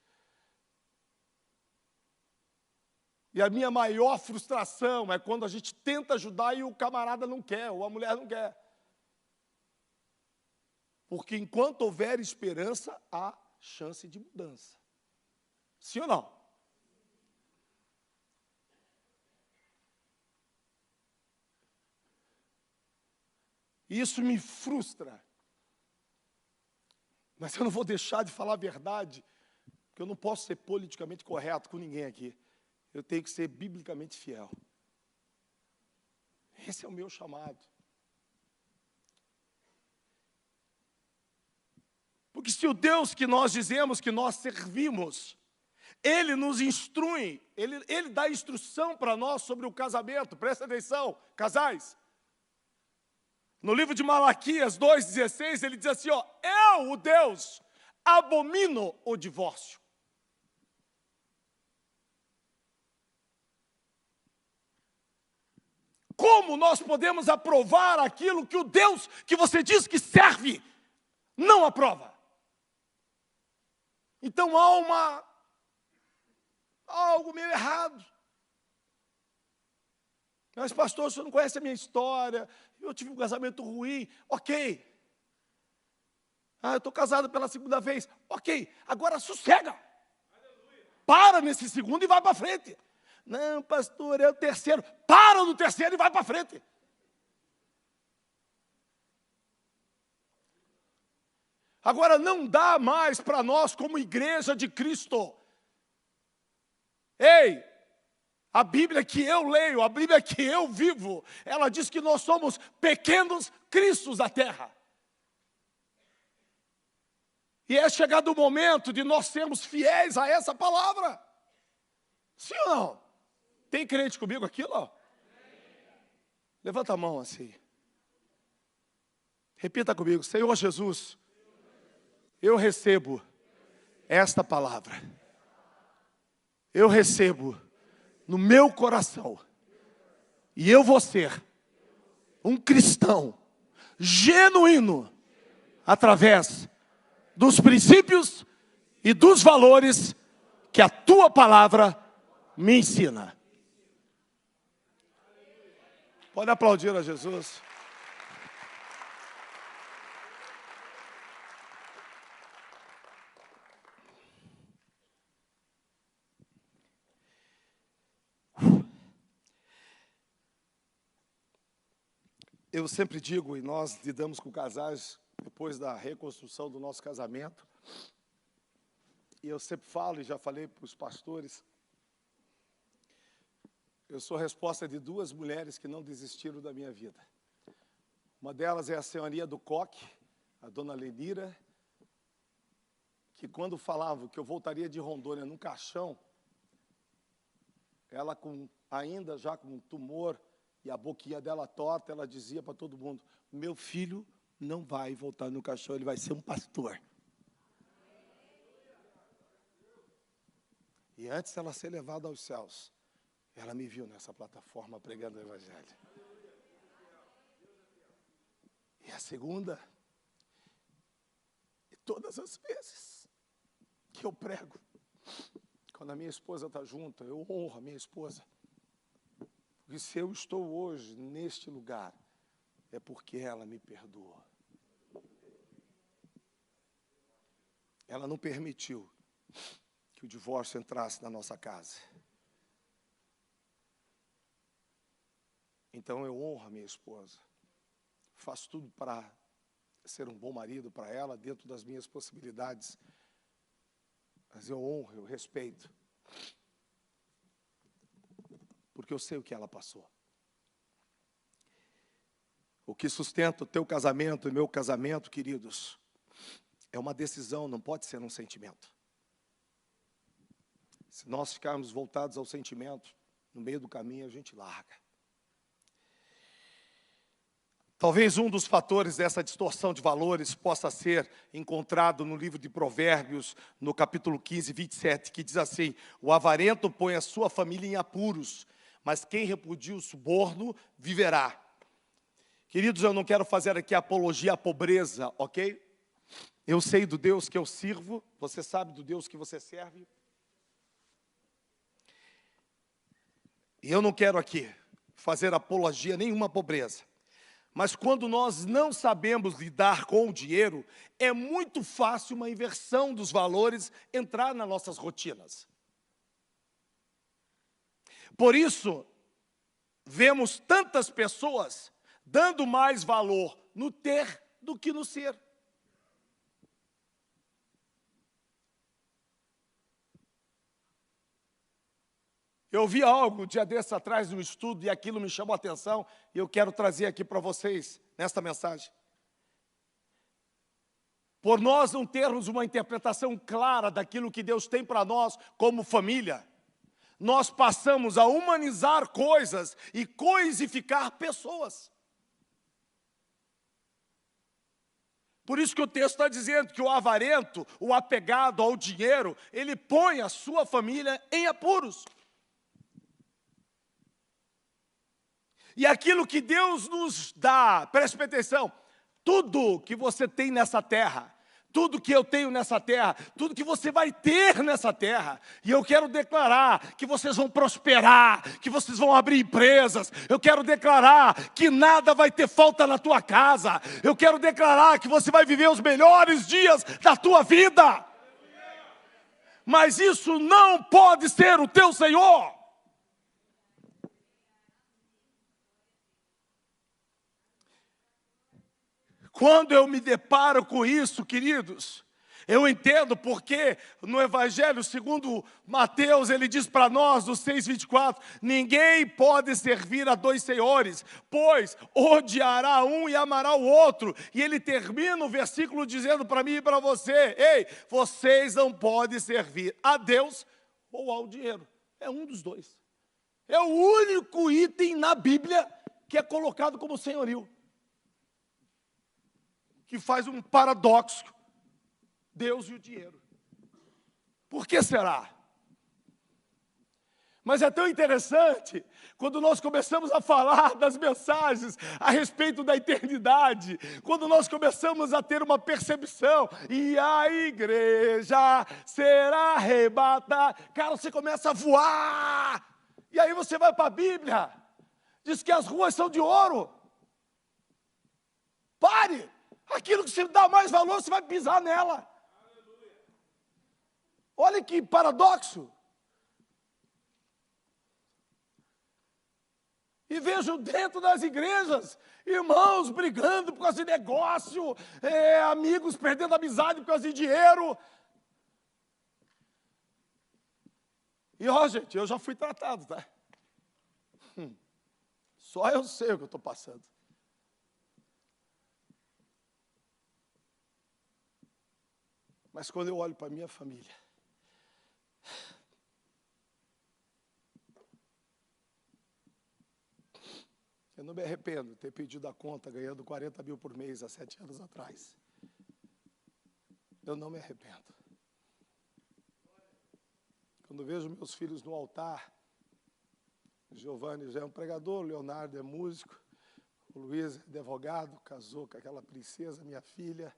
E a minha maior frustração é quando a gente tenta ajudar e o camarada não quer, ou a mulher não quer. Porque enquanto houver esperança, há chance de mudança. Sim ou não? Isso me frustra. Mas eu não vou deixar de falar a verdade, porque eu não posso ser politicamente correto com ninguém aqui. Eu tenho que ser biblicamente fiel. Esse é o meu chamado. Porque se o Deus que nós dizemos que nós servimos, Ele nos instrui, Ele dá instrução para nós sobre o casamento. Presta atenção, casais. No livro de Malaquias 2,16, ele diz assim, ó, eu, o Deus, abomino o divórcio. Como nós podemos aprovar aquilo que o Deus que você diz que serve não aprova? Então há algo meio errado. Mas, pastor, o senhor não conhece a minha história, eu tive um casamento ruim, ok. Eu estou casado pela 2ª vez, ok. Agora sossega. Para nesse segundo e vai para frente. Não, pastor, é o 3º. Para no 3º e vai para frente. Agora, não dá mais para nós, como igreja de Cristo. Ei, a Bíblia que eu leio, a Bíblia que eu vivo, ela diz que nós somos pequenos cristos da terra. E é chegado o momento de nós sermos fiéis a essa palavra. Sim ou não? Tem crente comigo aqui, ó? Levanta a mão assim. Repita comigo, Senhor Jesus, eu recebo esta palavra. Eu recebo no meu coração. E eu vou ser um cristão genuíno através dos princípios e dos valores que a tua palavra me ensina. Pode aplaudir a Jesus. Eu sempre digo, e nós lidamos com casais depois da reconstrução do nosso casamento, e eu sempre falo, e já falei para os pastores, eu sou a resposta de 2 mulheres que não desistiram da minha vida. Uma delas é a senhoria do Coque, a dona Lenira, que quando falava que eu voltaria de Rondônia num caixão, ela ainda já com um tumor e a boquinha dela torta, ela dizia para todo mundo: meu filho não vai voltar no caixão, ele vai ser um pastor. E antes dela ser levada aos céus, ela me viu nessa plataforma pregando o Evangelho. E a segunda, e todas as vezes que eu prego, quando a minha esposa está junto, eu honro a minha esposa. Porque se eu estou hoje neste lugar, é porque ela me perdoou. Ela não permitiu que o divórcio entrasse na nossa casa. Então eu honro a minha esposa. Faço tudo para ser um bom marido para ela, dentro das minhas possibilidades. Mas eu honro, eu respeito. Porque eu sei o que ela passou. O que sustenta o teu casamento e meu casamento, queridos, é uma decisão, não pode ser um sentimento. Se nós ficarmos voltados ao sentimento, no meio do caminho a gente larga. Talvez um dos fatores dessa distorção de valores possa ser encontrado no livro de Provérbios, no capítulo 15, 27, que diz assim: o avarento põe a sua família em apuros, mas quem repudia o suborno viverá. Queridos, eu não quero fazer aqui apologia à pobreza, ok? Eu sei do Deus que eu sirvo, você sabe do Deus que você serve. E eu não quero aqui fazer apologia nenhuma à pobreza. Mas quando nós não sabemos lidar com o dinheiro, é muito fácil uma inversão dos valores entrar nas nossas rotinas. Por isso, vemos tantas pessoas dando mais valor no ter do que no ser. Eu vi algo dia desses atrás no estudo e aquilo me chamou a atenção e eu quero trazer aqui para vocês nesta mensagem. Por nós não termos uma interpretação clara daquilo que Deus tem para nós como família, nós passamos a humanizar coisas e coisificar pessoas. Por isso que o texto está dizendo que o avarento, o apegado ao dinheiro, ele põe a sua família em apuros. E aquilo que Deus nos dá, preste atenção, tudo que você tem nessa terra, tudo que eu tenho nessa terra, tudo que você vai ter nessa terra, e eu quero declarar que vocês vão prosperar, que vocês vão abrir empresas, eu quero declarar que nada vai ter falta na tua casa, eu quero declarar que você vai viver os melhores dias da tua vida. Mas isso não pode ser o teu Senhor. Quando eu me deparo com isso, queridos, eu entendo porque no Evangelho segundo Mateus, ele diz para nós, no 6,24, ninguém pode servir a 2 senhores, pois odiará um e amará o outro. E ele termina o versículo dizendo para mim e para você: ei, vocês não podem servir a Deus ou ao dinheiro. É um dos dois. É o único item na Bíblia que é colocado como senhorio, que faz um paradoxo, Deus e o dinheiro. Por que será? Mas é tão interessante, quando nós começamos a falar das mensagens a respeito da eternidade, quando nós começamos a ter uma percepção, e a igreja será arrebatada, cara, você começa a voar, e aí você vai para a Bíblia, diz que as ruas são de ouro. Pare! Aquilo que você dá mais valor, você vai pisar nela. Olha que paradoxo. E vejo dentro das igrejas, irmãos brigando por causa de negócio, amigos perdendo amizade por causa de dinheiro. E gente, eu já fui tratado, tá? Só eu sei o que eu estou passando. Mas quando eu olho para a minha família, eu não me arrependo de ter pedido a conta ganhando 40 mil por mês há 7 anos atrás. Eu não me arrependo. Quando vejo meus filhos no altar, Giovanni já é um pregador, Leonardo é músico, o Luiz é advogado, casou com aquela princesa, minha filha.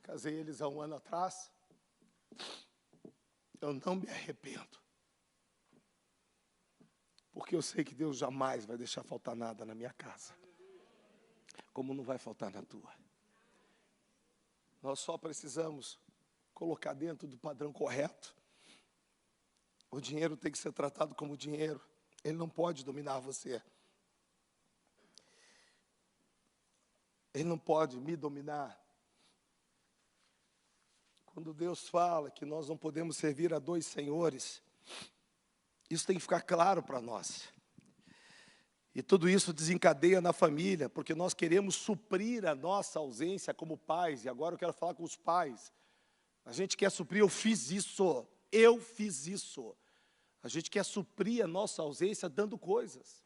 Casei eles há 1 ano atrás. Eu não me arrependo. Porque eu sei que Deus jamais vai deixar faltar nada na minha casa. Como não vai faltar na tua. Nós só precisamos colocar dentro do padrão correto. O dinheiro tem que ser tratado como dinheiro. Ele não pode dominar você. Ele não pode me dominar. Quando Deus fala que nós não podemos servir a 2 senhores, isso tem que ficar claro para nós. E tudo isso desencadeia na família, porque nós queremos suprir a nossa ausência como pais. E agora eu quero falar com os pais. A gente quer suprir, eu fiz isso. A gente quer suprir a nossa ausência dando coisas.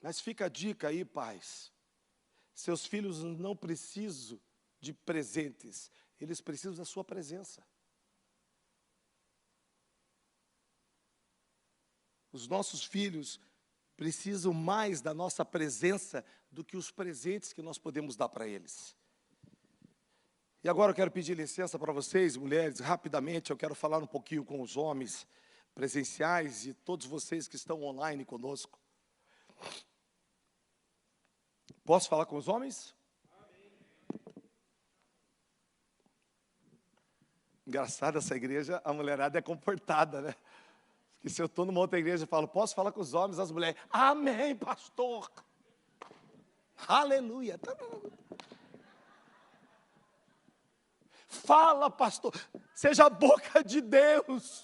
Mas fica a dica aí, pais. Seus filhos não precisam de presentes, eles precisam da sua presença. Os nossos filhos precisam mais da nossa presença do que os presentes que nós podemos dar para eles. E agora eu quero pedir licença para vocês, mulheres, rapidamente, eu quero falar um pouquinho com os homens presenciais e todos vocês que estão online conosco. Posso falar com os homens? Engraçado, essa igreja, a mulherada é comportada, né? Porque se eu estou numa outra igreja e falo, posso falar com os homens, as mulheres, amém, pastor. Aleluia. Fala, pastor, seja a boca de Deus.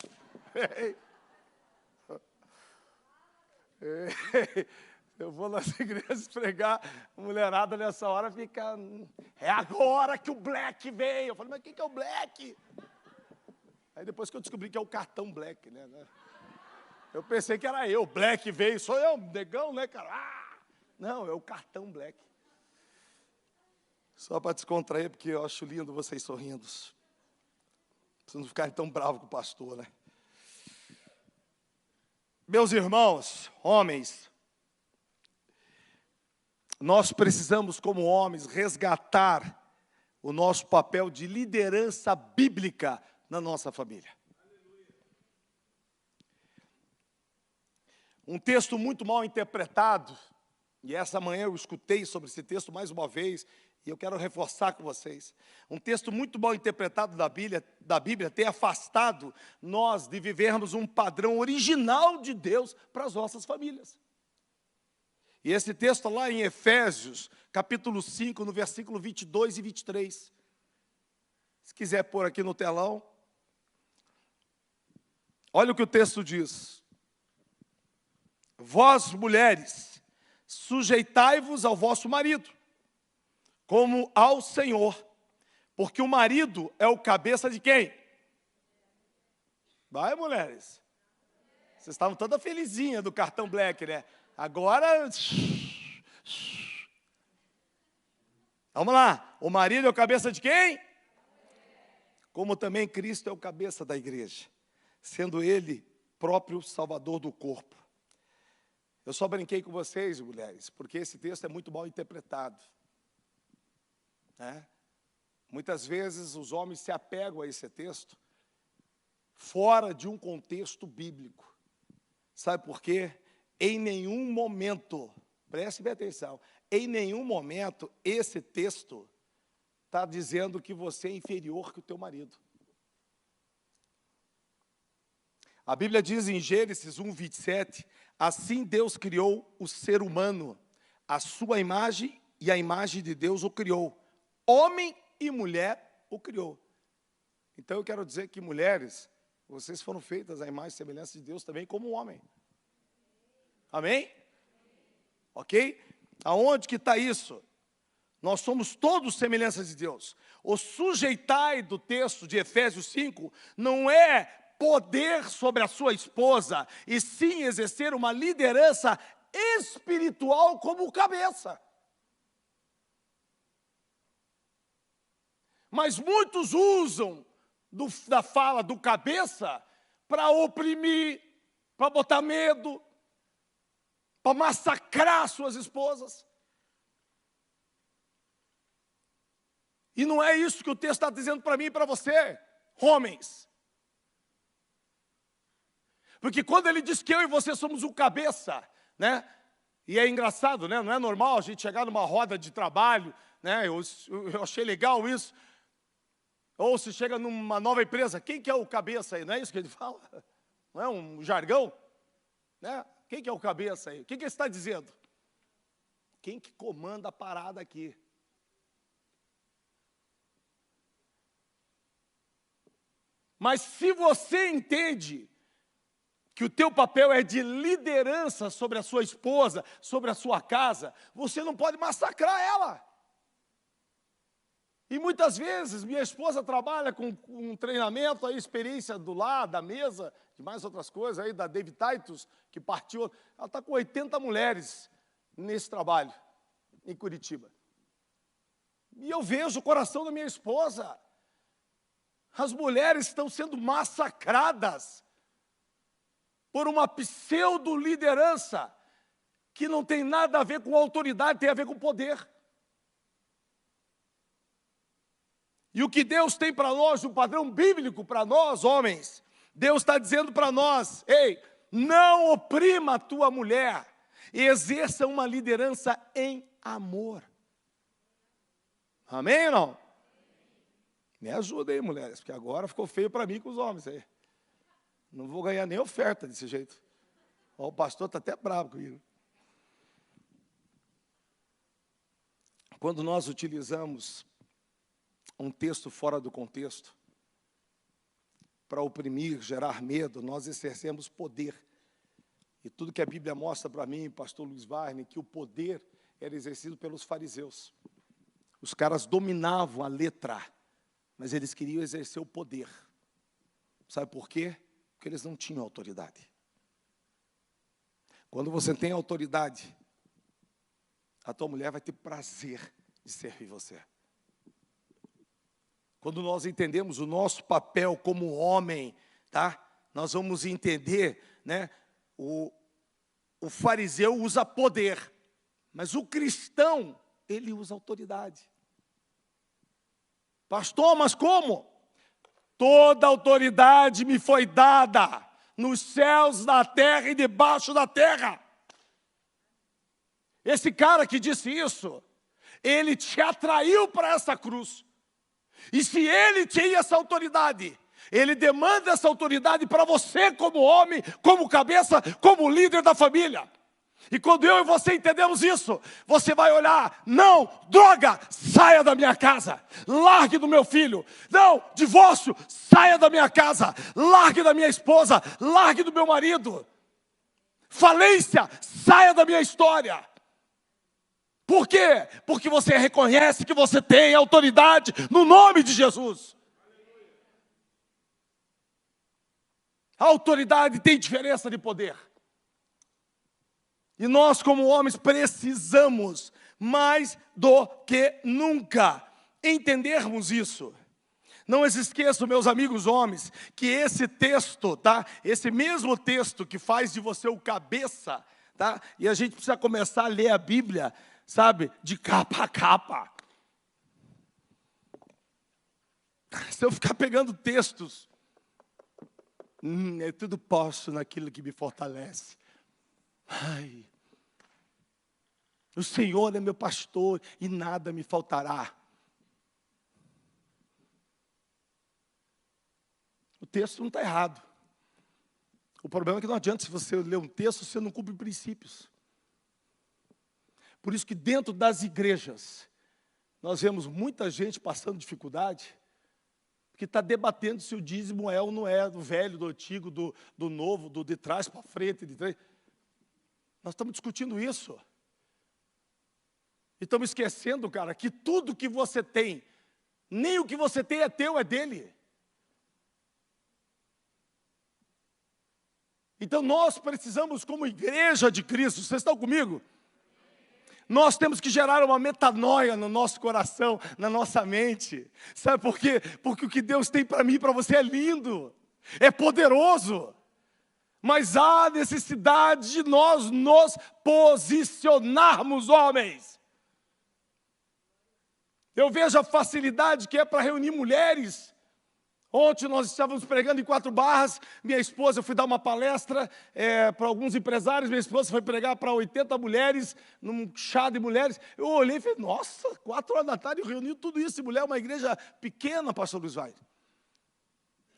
Eu vou nas igrejas pregar, a mulherada nessa hora fica, é agora que o Black veio. Eu falei, mas quem que é o Black? Aí depois que eu descobri que é o cartão Black, né? Eu pensei que era eu, Black veio, sou eu, negão, né, cara? Não, é o cartão Black. Só para descontrair, porque eu acho lindo vocês sorrindo. Vocês não ficarem tão bravos com o pastor, né? Meus irmãos, homens, nós precisamos, como homens, resgatar o nosso papel de liderança bíblica na nossa família. Um texto muito mal interpretado, e essa manhã eu escutei sobre esse texto mais uma vez, e eu quero reforçar com vocês. Um texto muito mal interpretado da Bíblia tem afastado nós de vivermos um padrão original de Deus para as nossas famílias. E esse texto lá em Efésios, capítulo 5, no versículo 22 e 23. Se quiser pôr aqui no telão. Olha o que o texto diz. Vós, mulheres, sujeitai-vos ao vosso marido, como ao Senhor, porque o marido é o cabeça de quem? Vai, mulheres. Vocês estavam toda felizinha do cartão Black, né? Agora, vamos lá. O marido é o cabeça de quem? Como também Cristo é o cabeça da igreja, sendo Ele próprio Salvador do corpo. Eu só brinquei com vocês, mulheres, porque esse texto é muito mal interpretado. Muitas vezes os homens se apegam a esse texto fora de um contexto bíblico. Sabe por quê? Em nenhum momento, preste bem atenção, em nenhum momento esse texto está dizendo que você é inferior que o teu marido. A Bíblia diz em Gênesis 1:27, assim Deus criou o ser humano, a sua imagem e a imagem de Deus o criou. Homem e mulher o criou. Então eu quero dizer que mulheres, vocês foram feitas à imagem e semelhança de Deus também como homem. Amém? Ok? Aonde que está isso? Nós somos todos semelhanças de Deus. O sujeitai do texto de Efésios 5 não é poder sobre a sua esposa, e sim exercer uma liderança espiritual como cabeça. Mas muitos usam da fala do cabeça para oprimir, para botar medo, para massacrar suas esposas. E não é isso que o texto está dizendo para mim e para você, homens. Porque quando ele diz que eu e você somos o cabeça, né? E é engraçado, né? Não é normal a gente chegar numa roda de trabalho, né? Eu achei legal isso. Ou se chega numa nova empresa, quem que é o cabeça aí? Não é isso que ele fala? Não é um jargão? Né? Quem que é o cabeça aí? O que ele está dizendo? Quem que comanda a parada aqui? Mas se você entende que o teu papel é de liderança sobre a sua esposa, sobre a sua casa, você não pode massacrar ela. E muitas vezes minha esposa trabalha com um treinamento, a experiência do lar, da mesa, de mais outras coisas, aí da David Titus, que partiu. Ela está com 80 mulheres nesse trabalho, em Curitiba. E eu vejo o coração da minha esposa. As mulheres estão sendo massacradas por uma pseudo-liderança que não tem nada a ver com autoridade, tem a ver com poder. E o que Deus tem para nós, o padrão bíblico para nós, homens, Deus está dizendo para nós, ei, não oprima a tua mulher, exerça uma liderança em amor. Amém ou não? Me ajuda aí, mulheres, porque agora ficou feio para mim com os homens aí. Não vou ganhar nem oferta desse jeito. Ó, o pastor está até bravo comigo. Quando nós utilizamos um texto fora do contexto para oprimir, gerar medo, nós exercemos poder. E tudo que a Bíblia mostra para mim, pastor Luiz Varney, que o poder era exercido pelos fariseus. Os caras dominavam a letra, mas eles queriam exercer o poder. Sabe por quê? Porque eles não tinham autoridade. Quando você tem autoridade, a tua mulher vai ter prazer de servir você. Quando nós entendemos o nosso papel como homem, tá? Nós vamos entender, né? O fariseu usa poder, mas o cristão, ele usa autoridade. Pastor, mas como? Toda autoridade me foi dada nos céus, na terra e debaixo da terra. Esse cara que disse isso, ele te atraiu para essa cruz. E se ele tinha essa autoridade, ele demanda essa autoridade para você como homem, como cabeça, como líder da família. E quando eu e você entendemos isso, você vai olhar, não, droga, saia da minha casa, largue do meu filho. Não, divórcio, saia da minha casa, largue da minha esposa, largue do meu marido. Falência, saia da minha história. Por quê? Porque você reconhece que você tem autoridade no nome de Jesus. A autoridade tem diferença de poder. E nós, como homens, precisamos, mais do que nunca, entendermos isso. Não se esqueçam, meus amigos homens, que esse texto, tá? Esse mesmo texto que faz de você o cabeça, tá? E a gente precisa começar a ler a Bíblia, sabe? De capa a capa. Se eu ficar pegando textos, eu tudo posso naquilo que me fortalece. Ai, o Senhor é meu pastor e nada me faltará. O texto não está errado. O problema é que não adianta, se você ler um texto, você não cumpre princípios. Por isso que dentro das igrejas, nós vemos muita gente passando dificuldade, que está debatendo se o dízimo é ou não é, do velho, do antigo, do novo, do de trás para frente, de trás. Nós estamos discutindo isso. E estamos esquecendo, cara, que tudo que você tem, nem o que você tem é teu, é dele. Então nós precisamos, como igreja de Cristo, vocês estão comigo? Nós temos que gerar uma metanoia no nosso coração, na nossa mente. Sabe por quê? Porque o que Deus tem para mim e para você é lindo, é poderoso. Mas há necessidade de nós nos posicionarmos, homens. Eu vejo a facilidade que é para reunir mulheres. Ontem nós estávamos pregando em 4 Barras, minha esposa, eu fui dar uma palestra para alguns empresários, minha esposa foi pregar para 80 mulheres, num chá de mulheres. Eu olhei e falei, nossa, 4 horas da tarde reuniu tudo isso de mulher, uma igreja pequena, pastor Luiz Vaz.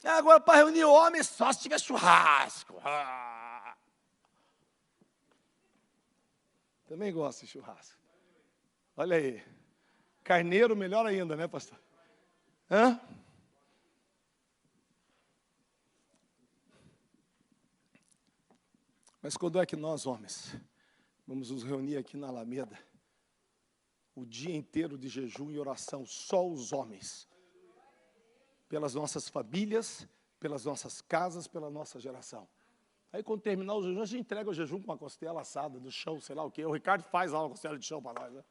Agora, para reunir homens, só se tiver churrasco. Também gosto de churrasco. Olha aí. Carneiro, melhor ainda, né, pastor? Hã? Mas quando é que nós, homens, vamos nos reunir aqui na Alameda, o dia inteiro de jejum e oração, só os homens, pelas nossas famílias, pelas nossas casas, pela nossa geração. Aí quando terminar o jejum, a gente entrega o jejum com uma costela assada do chão, sei lá o quê. O Ricardo faz lá uma costela de chão para nós, né?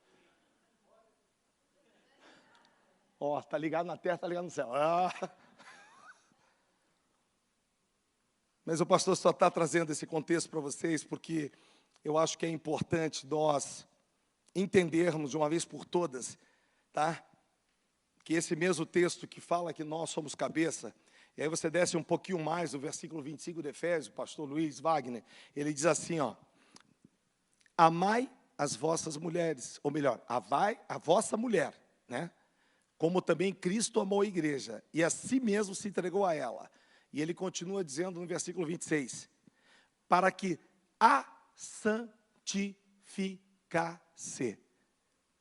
Ó, tá ligado na terra, tá ligado no céu. Mas o pastor só está trazendo esse contexto para vocês, porque eu acho que é importante nós entendermos de uma vez por todas, tá? Que esse mesmo texto que fala que nós somos cabeça, e aí você desce um pouquinho mais no versículo 25 de Efésios, pastor Luiz Wagner, ele diz assim, ó, amai as vossas mulheres, ou melhor, amai a vossa mulher, né? Como também Cristo amou a igreja, e a si mesmo se entregou a ela. E ele continua dizendo no versículo 26, para que a santificasse,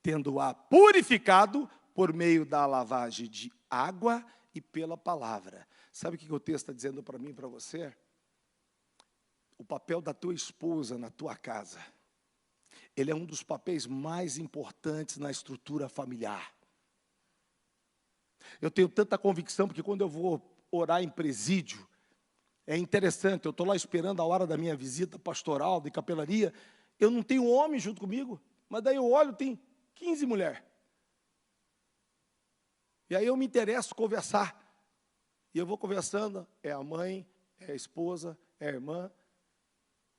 tendo-a purificado por meio da lavagem de água e pela palavra. Sabe o que o texto está dizendo para mim e para você? O papel da tua esposa na tua casa, ele é um dos papéis mais importantes na estrutura familiar. Eu tenho tanta convicção, porque quando eu vou orar em presídio, é interessante, eu estou lá esperando a hora da minha visita pastoral, de capelaria, eu não tenho homem junto comigo, mas daí eu olho, tem 15 mulheres. E aí eu me interesso conversar, e eu vou conversando, é a mãe, é a esposa, é a irmã,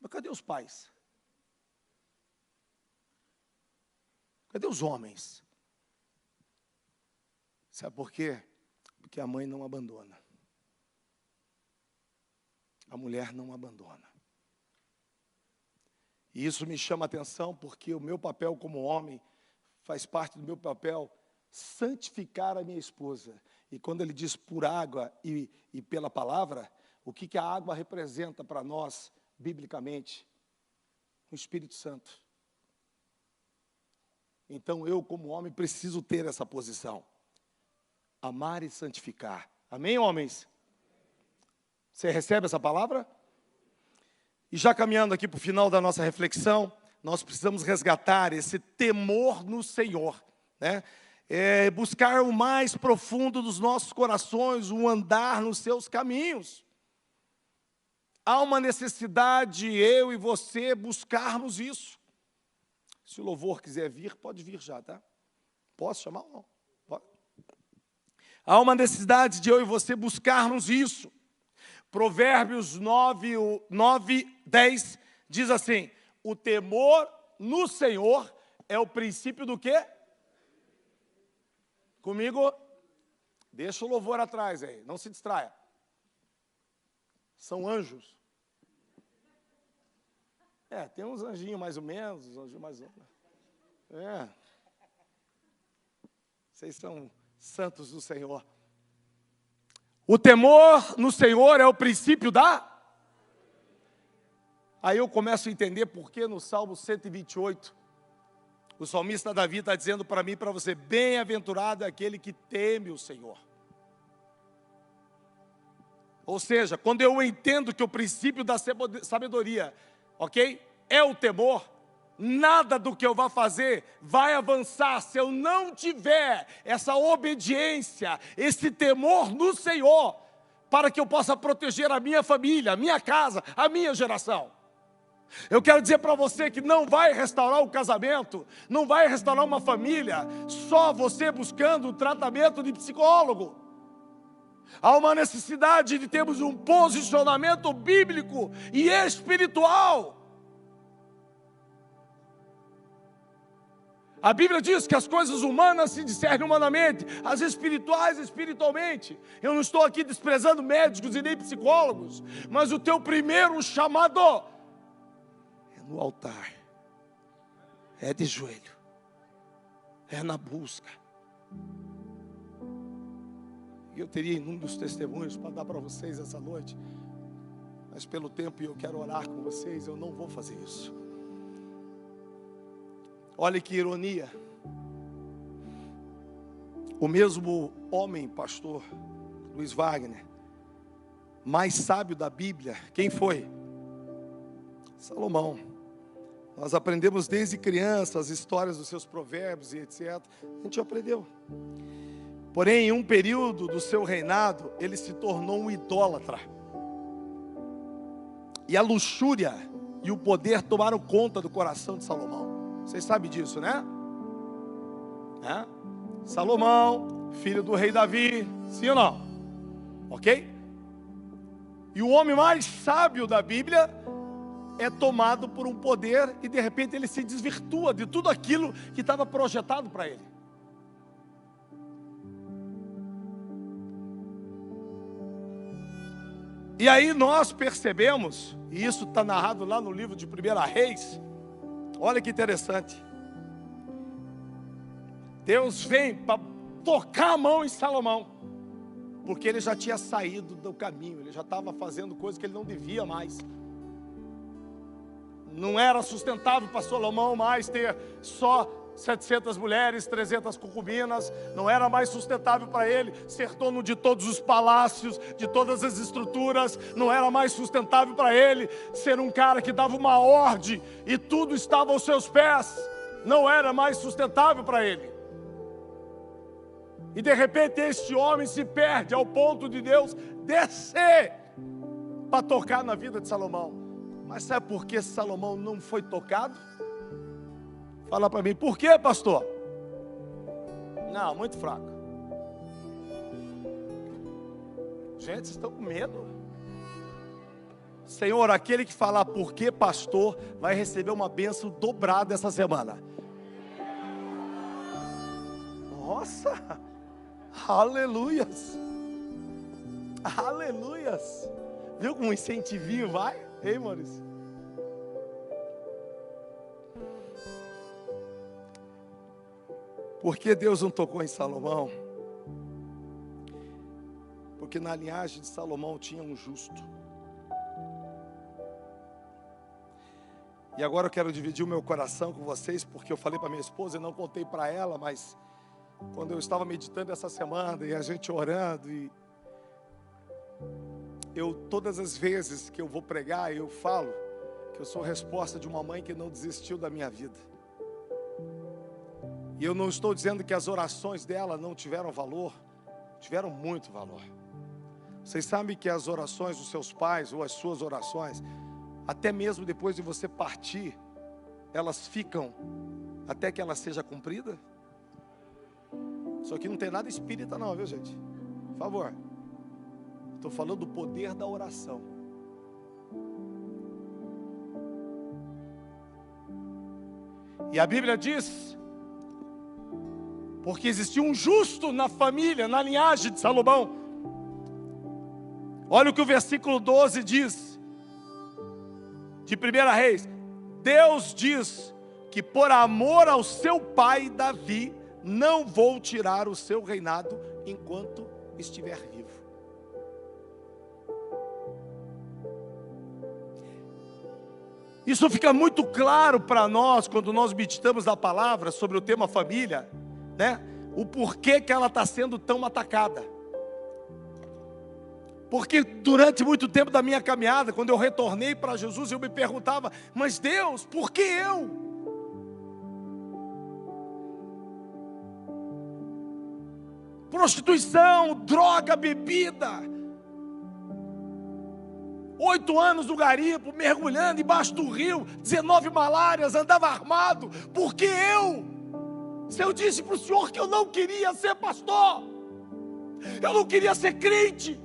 mas cadê os pais? Cadê os homens? Sabe por quê? Porque a mãe não abandona. A mulher não abandona. E isso me chama a atenção porque o meu papel como homem faz parte do meu papel santificar a minha esposa. E quando ele diz por água e pela palavra, o que a água representa para nós, biblicamente? O Espírito Santo. Então eu, como homem, preciso ter essa posição. Amar e santificar. Amém, homens? Você recebe essa palavra? E já caminhando aqui para o final da nossa reflexão, nós precisamos resgatar esse temor no Senhor, né? Buscar o mais profundo dos nossos corações, o andar nos seus caminhos. Há uma necessidade, eu e você, buscarmos isso. Se o louvor quiser vir, pode vir já, tá? Posso chamar ou não? Pode. Há uma necessidade de eu e você buscarmos isso. Provérbios 9:10 diz assim, o temor no Senhor é o princípio do quê? Comigo, deixa o louvor atrás aí, não se distraia. São anjos. Tem uns anjinhos mais ou menos, uns anjinhos mais ou menos. Vocês são santos do Senhor. O temor no Senhor é o princípio da... Aí eu começo a entender por que no Salmo 128, o salmista Davi está dizendo para mim e para você: bem-aventurado é aquele que teme o Senhor. Ou seja, quando eu entendo que o princípio da sabedoria, ok, é o temor, nada do que eu vá fazer vai avançar se eu não tiver essa obediência, esse temor no Senhor, para que eu possa proteger a minha família, a minha casa, a minha geração. Eu quero dizer para você que não vai restaurar o casamento, não vai restaurar uma família, só você buscando o tratamento de psicólogo. Há uma necessidade de termos um posicionamento bíblico e espiritual. A Bíblia diz que as coisas humanas se discernem humanamente, as espirituais espiritualmente. Eu não estou aqui desprezando médicos e nem psicólogos, mas o teu primeiro chamado é no altar, é de joelho, é na busca. E eu teria inúmeros testemunhos para dar para vocês essa noite, mas pelo tempo eu quero orar com vocês, eu não vou fazer isso. Olha que ironia, o mesmo homem, pastor Luiz Wagner, mais sábio da Bíblia, quem foi? Salomão. Nós aprendemos desde criança as histórias dos seus provérbios e etc. A gente aprendeu. Porém, em um período do seu reinado, ele se tornou um idólatra. E a luxúria e o poder tomaram conta do coração de Salomão. Vocês sabem disso, né? Salomão, filho do rei Davi, sim ou não? Ok? E o homem mais sábio da Bíblia é tomado por um poder e de repente ele se desvirtua de tudo aquilo que estava projetado para ele. E aí nós percebemos, e isso está narrado lá no livro de 1 Reis, olha que interessante. Deus vem para tocar a mão em Salomão, porque ele já tinha saído do caminho, ele já estava fazendo coisas que ele não devia mais. Não era sustentável para Salomão mais ter só 700 mulheres, 300 concubinas, não era mais sustentável para ele ser dono de todos os palácios, de todas as estruturas, não era mais sustentável para ele ser um cara que dava uma ordem e tudo estava aos seus pés, não era mais sustentável para ele. E de repente este homem se perde ao ponto de Deus descer para tocar na vida de Salomão. Mas sabe por que Salomão não foi tocado? Fala para mim, por quê, pastor? Não, muito fraco. Gente, vocês estão com medo. Senhor, aquele que falar por quê, pastor, vai receber uma bênção dobrada essa semana. Nossa, aleluias. Aleluias. Viu como um incentivinho vai? Ei, Maurício? Por que Deus não tocou em Salomão? Porque na linhagem de Salomão tinha um justo. E agora eu quero dividir o meu coração com vocês, porque eu falei para minha esposa e não contei para ela, mas quando eu estava meditando essa semana e a gente orando, e eu todas as vezes que eu vou pregar, eu falo que eu sou resposta de uma mãe que não desistiu da minha vida. E eu não estou dizendo que as orações dela não tiveram valor, tiveram muito valor. Vocês sabem que as orações dos seus pais, ou as suas orações, até mesmo depois de você partir, elas ficam até que ela seja cumprida? Isso aqui não tem nada espírita não, viu, gente? Por favor. Estou falando do poder da oração. E a Bíblia diz, porque existia um justo na família, na linhagem de Salomão. Olha o que o versículo 12 diz, de 1 Reis. Deus diz que por amor ao seu pai Davi, não vou tirar o seu reinado enquanto estiver vivo. Isso fica muito claro para nós quando nós meditamos na palavra sobre o tema família, né? O porquê que ela está sendo tão atacada. Porque durante muito tempo da minha caminhada, quando eu retornei para Jesus, eu me perguntava: mas Deus, por que eu? Prostituição, droga, bebida. 8 anos no garimpo, mergulhando embaixo do rio, 19 malárias, andava armado. Por que eu? Se eu disse para o Senhor que eu não queria ser pastor, eu não queria ser crente.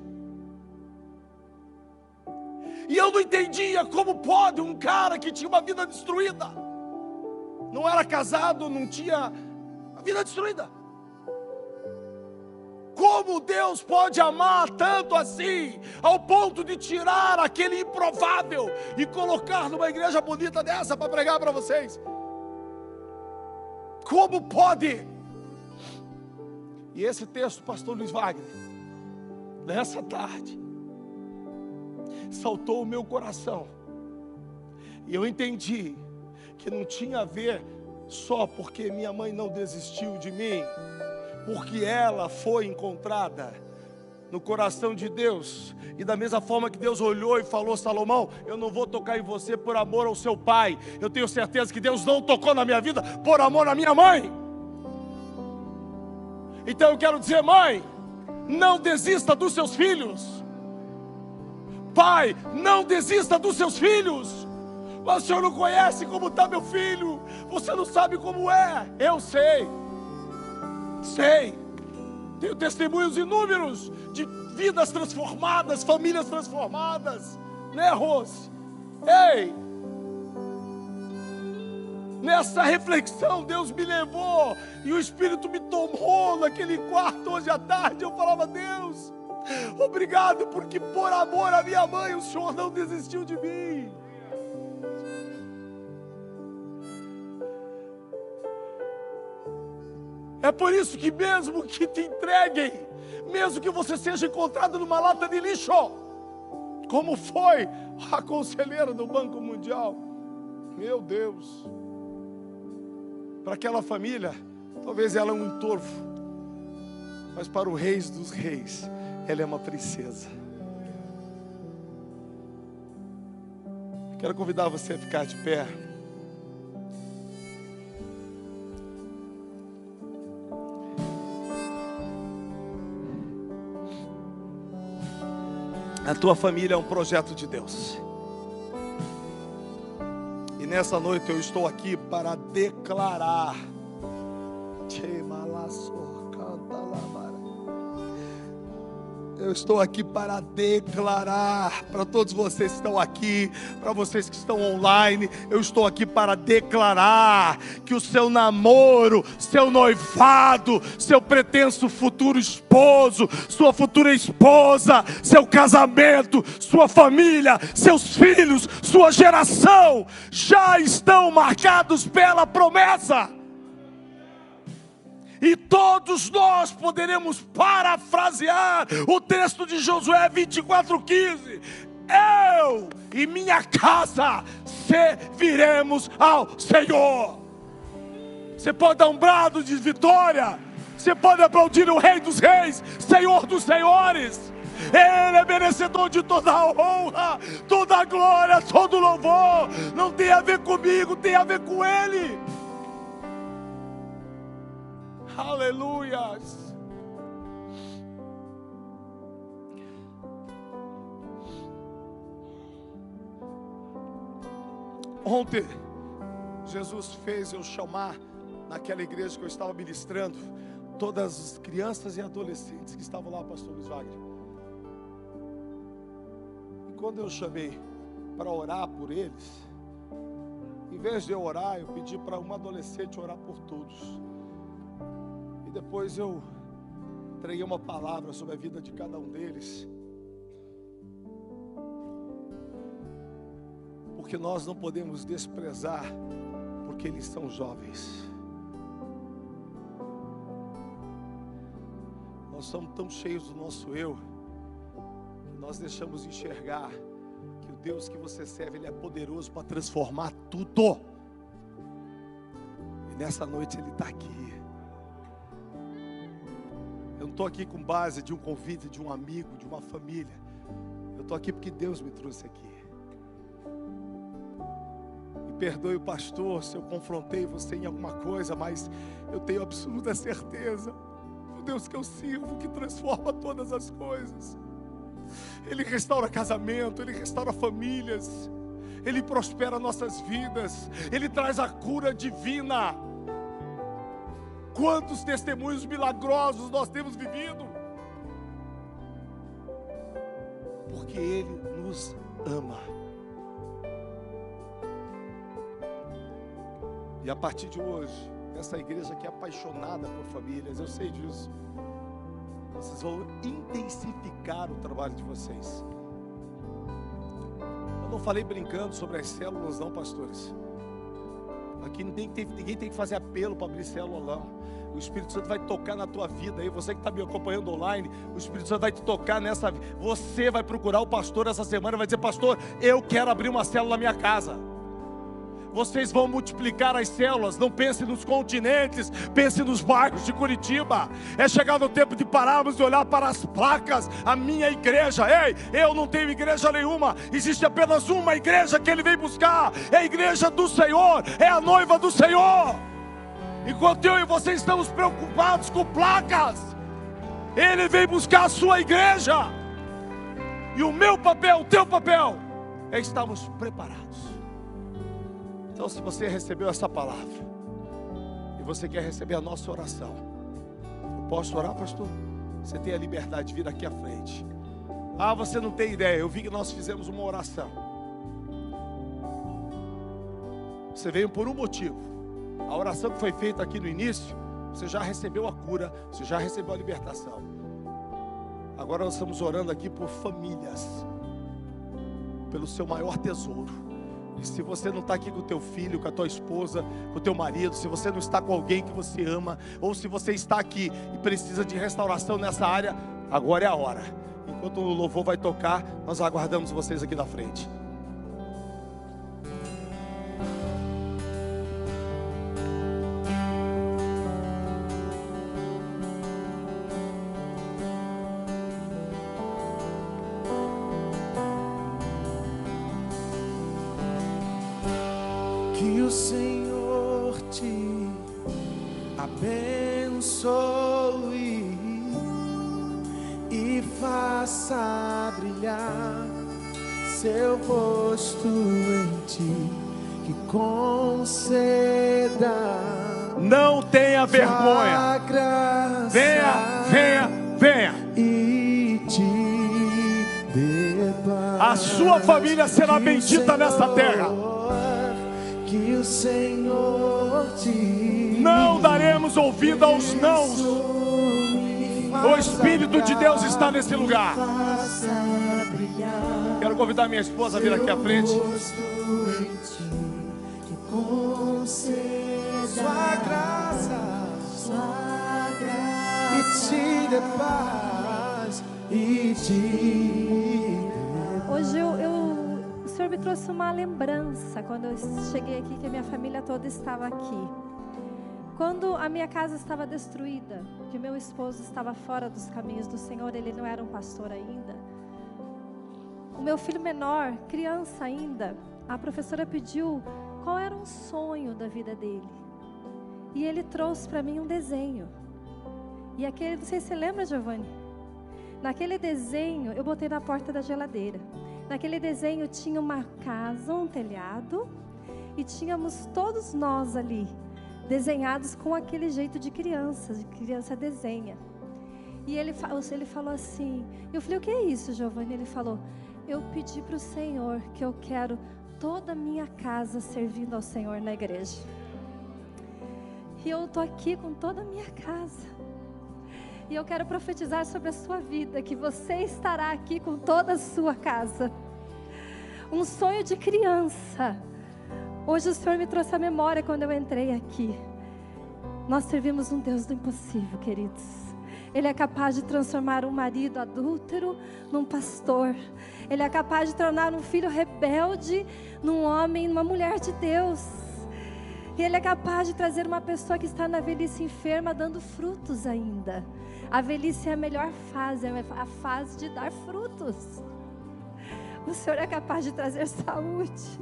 E eu não entendia como pode um cara que tinha uma vida destruída, não era casado, não tinha a vida destruída. Como Deus pode amar tanto assim, ao ponto de tirar aquele improvável e colocar numa igreja bonita dessa para pregar para vocês? Como pode? E esse texto, pastor Luiz Wagner, nessa tarde, saltou o meu coração. E eu entendi que não tinha a ver só porque minha mãe não desistiu de mim, porque ela foi encontrada no coração de Deus. E da mesma forma que Deus olhou e falou: Salomão, eu não vou tocar em você por amor ao seu pai. Eu tenho certeza que Deus não tocou na minha vida por amor à minha mãe. Então eu quero dizer: mãe, não desista dos seus filhos. Pai, não desista dos seus filhos. Mas o senhor não conhece como está meu filho, você não sabe como é. Eu sei, tenho testemunhos inúmeros de vidas transformadas, famílias transformadas, né, Rose? Ei, nessa reflexão Deus me levou e o Espírito me tomou naquele quarto hoje à tarde. Eu falava: Deus, obrigado, porque por amor à minha mãe o Senhor não desistiu de mim. É por isso que mesmo que te entreguem, mesmo que você seja encontrado numa lata de lixo, como foi a conselheira do Banco Mundial, meu Deus, para aquela família, talvez ela é um entorvo, mas para o Rei dos Reis, ela é uma princesa. Quero convidar você a ficar de pé. A tua família é um projeto de Deus. E nessa noite eu estou aqui para declarar. Eu estou aqui para declarar para todos vocês que estão aqui, para vocês que estão online. Eu estou aqui para declarar que o seu namoro, seu noivado, seu pretenso futuro esposo, sua futura esposa, seu casamento, sua família, seus filhos, sua geração já estão marcados pela promessa. E todos nós poderemos parafrasear o texto de Josué 24:15. Eu e minha casa serviremos ao Senhor. Você pode dar um brado de vitória. Você pode aplaudir o Rei dos Reis, Senhor dos Senhores. Ele é merecedor de toda a honra, toda a glória, todo o louvor. Não tem a ver comigo, tem a ver com Ele. Aleluias. Ontem Jesus fez eu chamar naquela igreja que eu estava ministrando todas as crianças e adolescentes que estavam lá, pastor Luiz Wagner. E quando eu chamei para orar por eles, em vez de eu orar, eu pedi para uma adolescente orar por todos. E depois eu entreguei uma palavra sobre a vida de cada um deles. Porque nós não podemos desprezar, porque eles são jovens. Nós somos tão cheios do nosso eu, que nós deixamos de enxergar que o Deus que você serve, Ele é poderoso para transformar tudo. E nessa noite Ele está aqui. Eu não estou aqui com base de um convite, de um amigo, de uma família. Eu estou aqui porque Deus me trouxe aqui. E perdoe o pastor se eu confrontei você em alguma coisa, mas eu tenho absoluta certeza, o Deus que eu sirvo, que transforma todas as coisas. Ele restaura casamento, Ele restaura famílias, Ele prospera nossas vidas, Ele traz a cura divina. Quantos testemunhos milagrosos nós temos vivido? Porque Ele nos ama. E a partir de hoje, essa igreja que é apaixonada por famílias, eu sei disso, vocês vão intensificar o trabalho de vocês. Eu não falei brincando sobre as células não, pastores. Aqui ninguém tem que fazer apelo para abrir célula não. O Espírito Santo vai tocar na tua vida aí. Você que está me acompanhando online, o Espírito Santo vai te tocar nessa vida. Você vai procurar o pastor essa semana e vai dizer: pastor, eu quero abrir uma célula na minha casa. Vocês vão multiplicar as células. Não pense nos continentes, pense nos bairros de Curitiba. É chegado o tempo de pararmos e olhar para as placas. A minha igreja, ei, eu não tenho igreja nenhuma. Existe apenas uma igreja que Ele vem buscar. É a igreja do Senhor, é a noiva do Senhor. Enquanto eu e você estamos preocupados com placas, Ele vem buscar a sua igreja. E o meu papel, o teu papel, é estarmos preparados. Então, se você recebeu essa palavra e você quer receber a nossa oração, eu posso orar, pastor? Você tem a liberdade de vir aqui à frente. Ah, você não tem ideia, eu vi que nós fizemos uma oração. Você veio por um motivo. A oração que foi feita aqui no início, você já recebeu a cura, você já recebeu a libertação. Agora nós estamos orando aqui por famílias, pelo seu maior tesouro. E se você não está aqui com o teu filho, com a tua esposa, com o teu marido, se você não está com alguém que você ama, ou se você está aqui e precisa de restauração nessa área, agora é a hora. Enquanto o louvor vai tocar, nós aguardamos vocês aqui na frente. Que o Senhor te abençoe e faça brilhar seu rosto em ti, que conceda. Não tenha vergonha. Venha, venha, venha. E te dê paz. A sua família será bendita nessa terra. Que o Senhor te não daremos ouvido aos nãos. O Espírito de Deus está nesse lugar. Quero convidar minha esposa a vir aqui à frente. Sua graça e te dê paz e te. Hoje o Senhor me trouxe uma lembrança quando eu cheguei aqui, que a minha família toda estava aqui. Quando a minha casa estava destruída, que meu esposo estava fora dos caminhos do Senhor, ele não era um pastor ainda. O meu filho menor, criança ainda, a professora pediu qual era um sonho da vida dele. E ele trouxe para mim um desenho. E aquele, não sei se você lembra, Giovanni? Naquele desenho, eu botei na porta da geladeira. Naquele desenho tinha uma casa, um telhado, e tínhamos todos nós ali, desenhados com aquele jeito de criança desenha. E ele falou assim, eu falei, o que é isso, Giovanni? Ele falou, eu pedi para o Senhor que eu quero toda a minha casa servindo ao Senhor na igreja. E eu estou aqui com toda a minha casa. E eu quero profetizar sobre a sua vida, que você estará aqui com toda a sua casa. Um sonho de criança. Hoje o Senhor me trouxe a memória quando eu entrei aqui. Nós servimos um Deus do impossível, queridos. Ele é capaz de transformar um marido adúltero num pastor. Ele é capaz de tornar um filho rebelde num homem, numa mulher de Deus. E Ele é capaz de trazer uma pessoa que está na velhice enferma dando frutos ainda. A velhice é a melhor fase, é a fase de dar frutos. O Senhor é capaz de trazer saúde.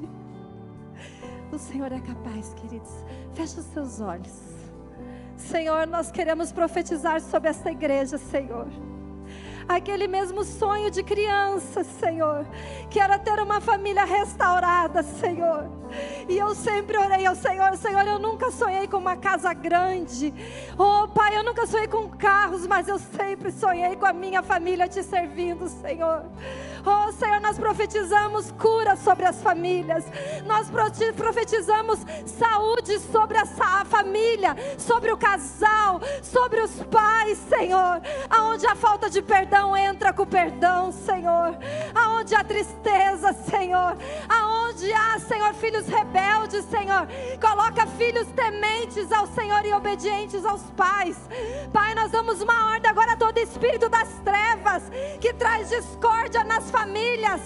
O Senhor é capaz, queridos. Feche os seus olhos. Senhor, nós queremos profetizar sobre essa igreja, Senhor. Aquele mesmo sonho de criança, Senhor, que era ter uma família restaurada, Senhor. E eu sempre orei ao Senhor: Senhor, eu nunca sonhei com uma casa grande. Oh Pai, eu nunca sonhei com carros, mas eu sempre sonhei com a minha família te servindo, Senhor. Oh Senhor, nós profetizamos cura sobre as famílias. Nós profetizamos saúde sobre a família, sobre o casal, sobre os pais, Senhor. Aonde a falta de perdão entra com perdão, Senhor. Aonde há tristeza, Senhor. Aonde há, Senhor, filhos rebeldes, Senhor, coloca filhos tementes ao Senhor e obedientes aos pais. Pai, nós damos uma ordem agora a todo espírito das trevas que traz discórdia nas famílias,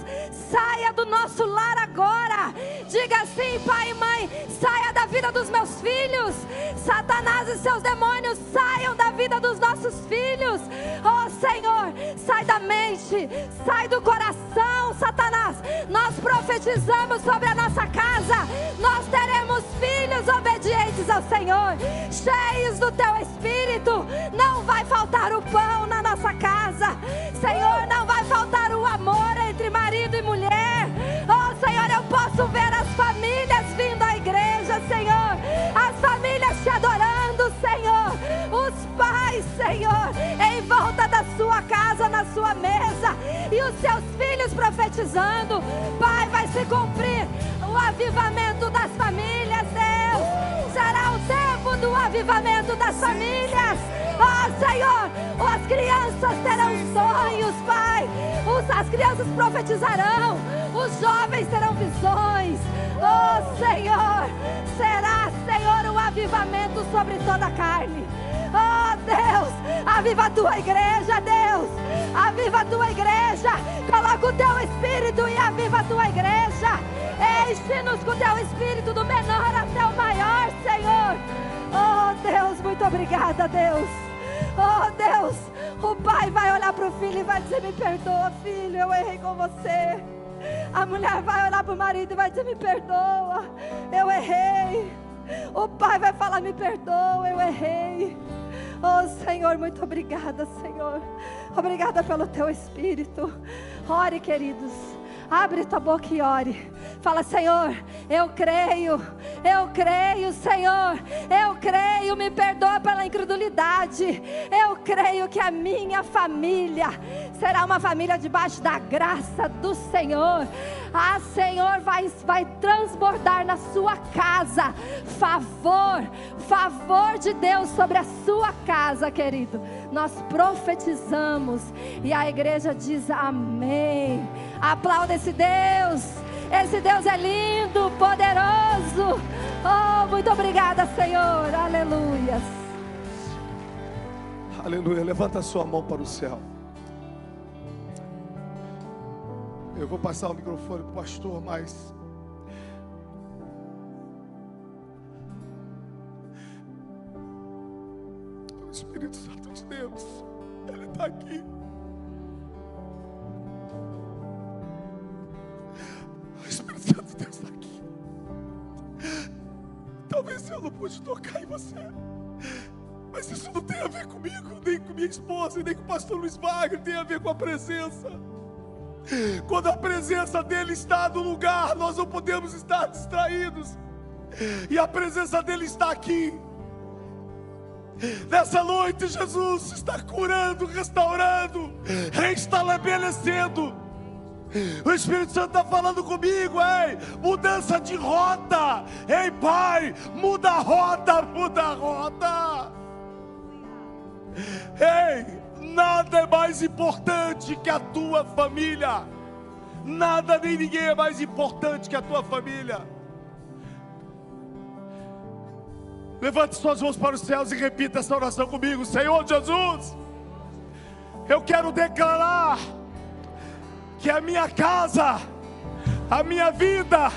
saia do nosso lar agora. Diga assim: Pai e Mãe, saia da vida dos meus filhos. Satanás e seus demônios saiam da vida dos nossos filhos. Oh Senhor, sai da mente, sai do coração, Satanás. Nós profetizamos sobre a nossa casa. Nós teremos filhos obedientes ao Senhor, cheios do Teu Espírito. Não vai faltar o pão na nossa casa, Senhor. Não vai faltar o amor entre marido e mulher. Oh Senhor, eu posso ver as famílias vindo à igreja, Senhor. As famílias te adorando, Senhor. Os pais, Senhor, em volta da sua casa, na sua mesa. E os seus filhos profetizando. Pai, vai se cumprir o avivamento das famílias, Deus. Será o tempo do avivamento das famílias. Oh Senhor, as crianças terão sonhos, Pai. As crianças profetizarão. Os jovens terão visões. Oh Senhor, será, Senhor, um avivamento sobre toda a carne. Oh Deus, aviva a Tua igreja, Deus. Aviva a Tua igreja. Coloca o Teu Espírito e aviva a Tua igreja. Enche-nos com o Teu Espírito do menor até o maior, Senhor. Oh Deus, muito obrigada, Deus. Oh Deus, o pai vai olhar para o filho e vai dizer: me perdoa, filho, eu errei com você. A mulher vai olhar para o marido e vai dizer: me perdoa, eu errei. O pai vai falar: me perdoa, eu errei. Oh Senhor, muito obrigada, Senhor. Obrigada pelo Teu Espírito. Ore, queridos. Abre tua boca e ore. Fala: Senhor, eu creio, Senhor, eu creio, me perdoa pela incredulidade. Eu creio que a minha família será uma família debaixo da graça do Senhor. Ah, Senhor, vai transbordar na sua casa favor de Deus sobre a sua casa, querido. Nós profetizamos e a igreja diz amém. Aplauda esse Deus. Esse Deus é lindo, poderoso. Oh, muito obrigada, Senhor. Aleluia. Aleluia. Levanta a sua mão para o céu. Eu vou passar o microfone para o pastor, mas o Espírito Santo de Deus, Ele está aqui. O Espírito Santo de Deus está aqui. Talvez eu não pude tocar em você, mas isso não tem a ver comigo, nem com minha esposa, nem com o pastor Luiz Wagner. Tem a ver com a presença. Quando a presença dele está no lugar, nós não podemos estar distraídos. E a presença dele está aqui. Nessa noite, Jesus está curando, restaurando, reestabelecendo. O Espírito Santo está falando comigo: ei, mudança de rota. Ei, Pai, muda a rota, muda a rota. Ei, nada é mais importante que a tua família. Nada nem ninguém é mais importante que a tua família. Levante suas mãos para os céus e repita essa oração comigo: Senhor Jesus, Eu quero declarar que a minha casa, a minha vida,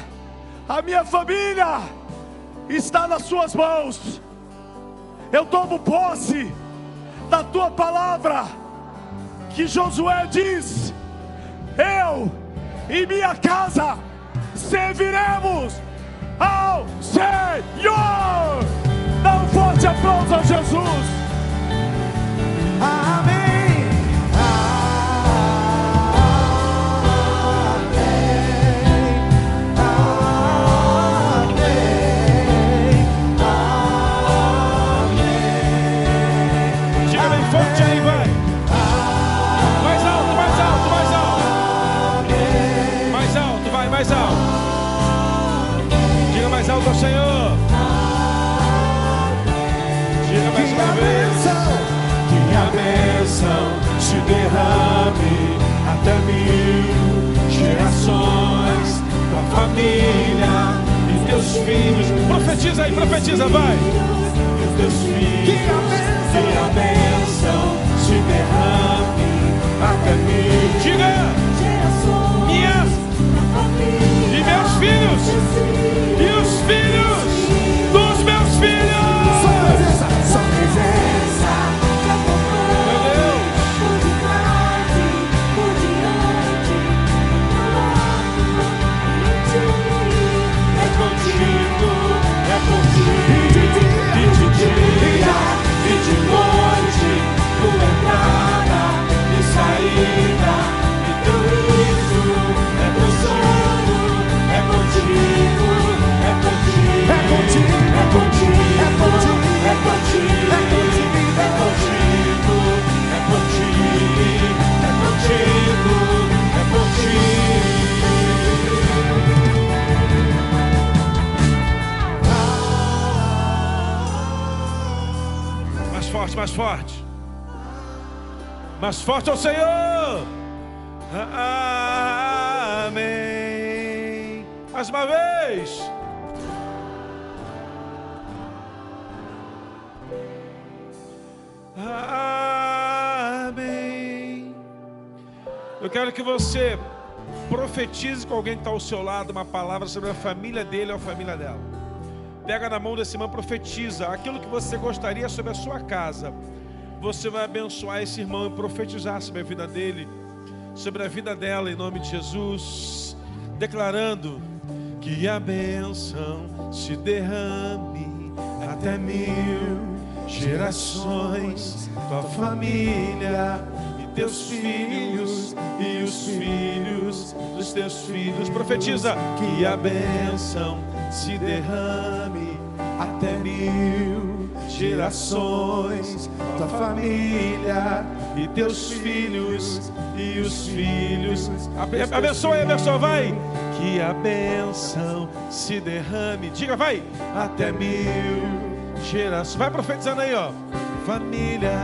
a minha família está nas suas mãos. Eu tomo posse da tua palavra, que Josué diz: eu e minha casa serviremos ao Senhor. Dá um forte aplauso a Jesus. Amém. Mais alto. Diga mais alto ao Senhor. Diga mais uma vez. Que a bênção se derrame até 1000 gerações. Tua família e teus filhos. Profetiza aí, profetiza, vai. E os teus filhos. Que a bênção se derrame até 1000 Diga. Minhas e meus filhos e os filhos dos meus filhos. Só presença, só presença. Meu Deus. Por detrás e por diante. É contigo, é contigo. E de dia e de noite, tua entrada e saída. E teu riso é teu sonho. É contigo, é contigo. É contigo, é contigo, é contigo, é contigo, é contigo, é contigo, é contigo, é contigo. Mais forte, mais forte. Mais forte ao Senhor. Amém. Mais uma vez. Amém. Eu quero que você profetize com alguém que está ao seu lado uma palavra sobre a família dele ou a família dela. Pega na mão desse irmão, profetiza aquilo que você gostaria sobre a sua casa. Você vai abençoar esse irmão e profetizar sobre a vida dele, sobre a vida dela, em nome de Jesus, declarando que a bênção se derrame até 1000 gerações, tua família e teus filhos e os filhos dos teus filhos. Profetiza que a bênção se derrame até 1000 gerações, tua família e teus filhos e os filhos. Abençoa, abençoa, vai. Que a bênção se derrame, diga, vai, até 1000 gerações. Vai profetizando aí, ó. Família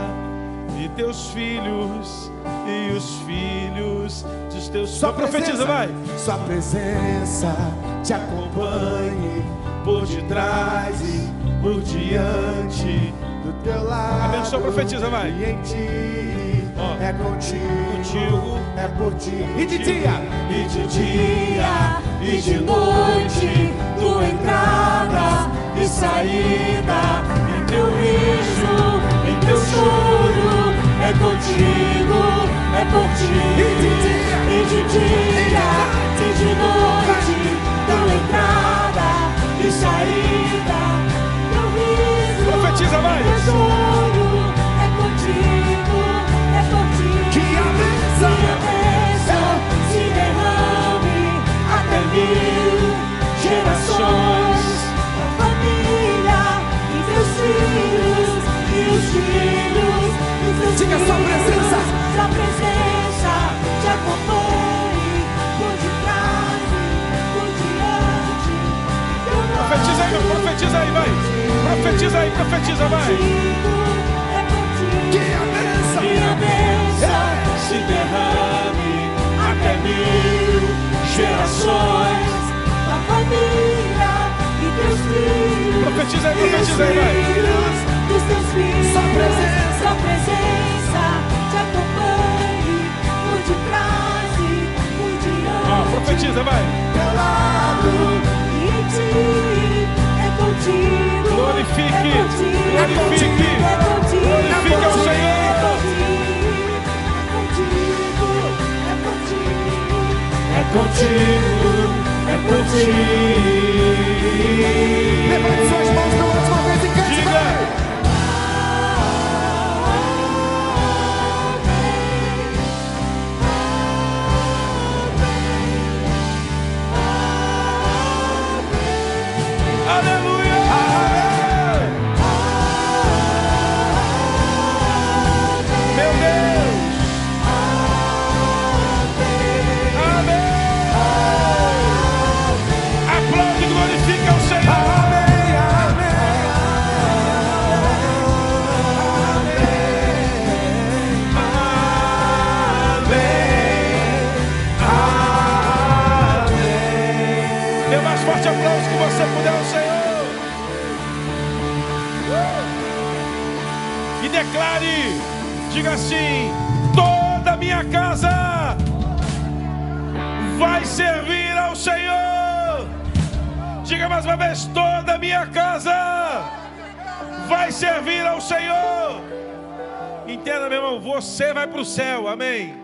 e teus filhos e os filhos dos teus filhos. Só profetiza, vai. Sua presença te acompanhe por detrás e por diante do teu lado. Abençoa, profetiza, vai. E em ti, ó, é contigo, contigo, é por ti. E de dia, e de dia, e de noite, tua entrada e saída, e teu riso, e teu choro, é contigo, é por ti. E de dia, e de noite, tua entrada e saída, teu riso, profetiza, vai. teu choro, é contigo, é por ti. Que a bênção se derrame até 1000 gerações, a família e teus filhos e os filhos e teus Diga filhos. sua presença, Sua presença te acompanhe por detrás e por diante. Profetiza aí, profetiza aí, vai. Profetiza aí, profetiza, vai. Que a bênção se derrame até 1000 gerações, a família e teus filhos. Profetiza aí, vai. Dos teus filhos. Sua presença te acompanha glorifique, glorifique, glorifique ao Senhor. É contigo. Levante suas mãos pela última vez e cante. Diga. Aleluia! Meu Deus! Amém! Aplaude e glorifica ao Senhor! Dê mais forte aplauso que você puder ao Senhor. E declare, diga assim: toda a minha casa vai servir ao Senhor. Diga mais uma vez: toda a minha casa vai servir ao Senhor. Entenda, meu irmão, você vai para o céu, amém.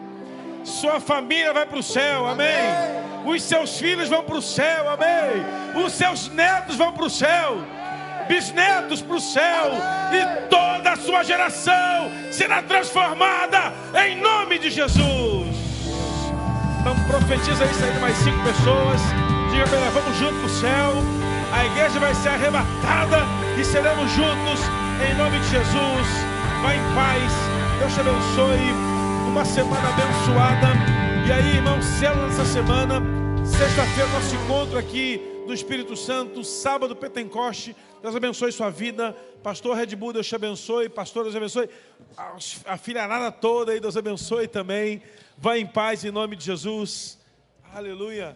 Sua família vai para o céu, amém. Os seus filhos vão para o céu, amém. Os seus netos vão para o céu, bisnetos para o céu, e toda a sua geração será transformada em nome de Jesus. Então profetiza aí, saindo mais 5 pessoas. Diga para ela: vamos juntos para o céu. A igreja vai ser arrebatada e seremos juntos em nome de Jesus. Vá em paz, Deus te abençoe. Uma semana abençoada. E aí, irmão, célula nessa semana. Sexta-feira, nosso encontro aqui do Espírito Santo. Sábado, Pentecoste. Deus abençoe sua vida. Pastor Red Bull, Deus te abençoe. Pastor, Deus abençoe. A filharada toda aí, Deus abençoe também. Vá em paz em nome de Jesus. Aleluia.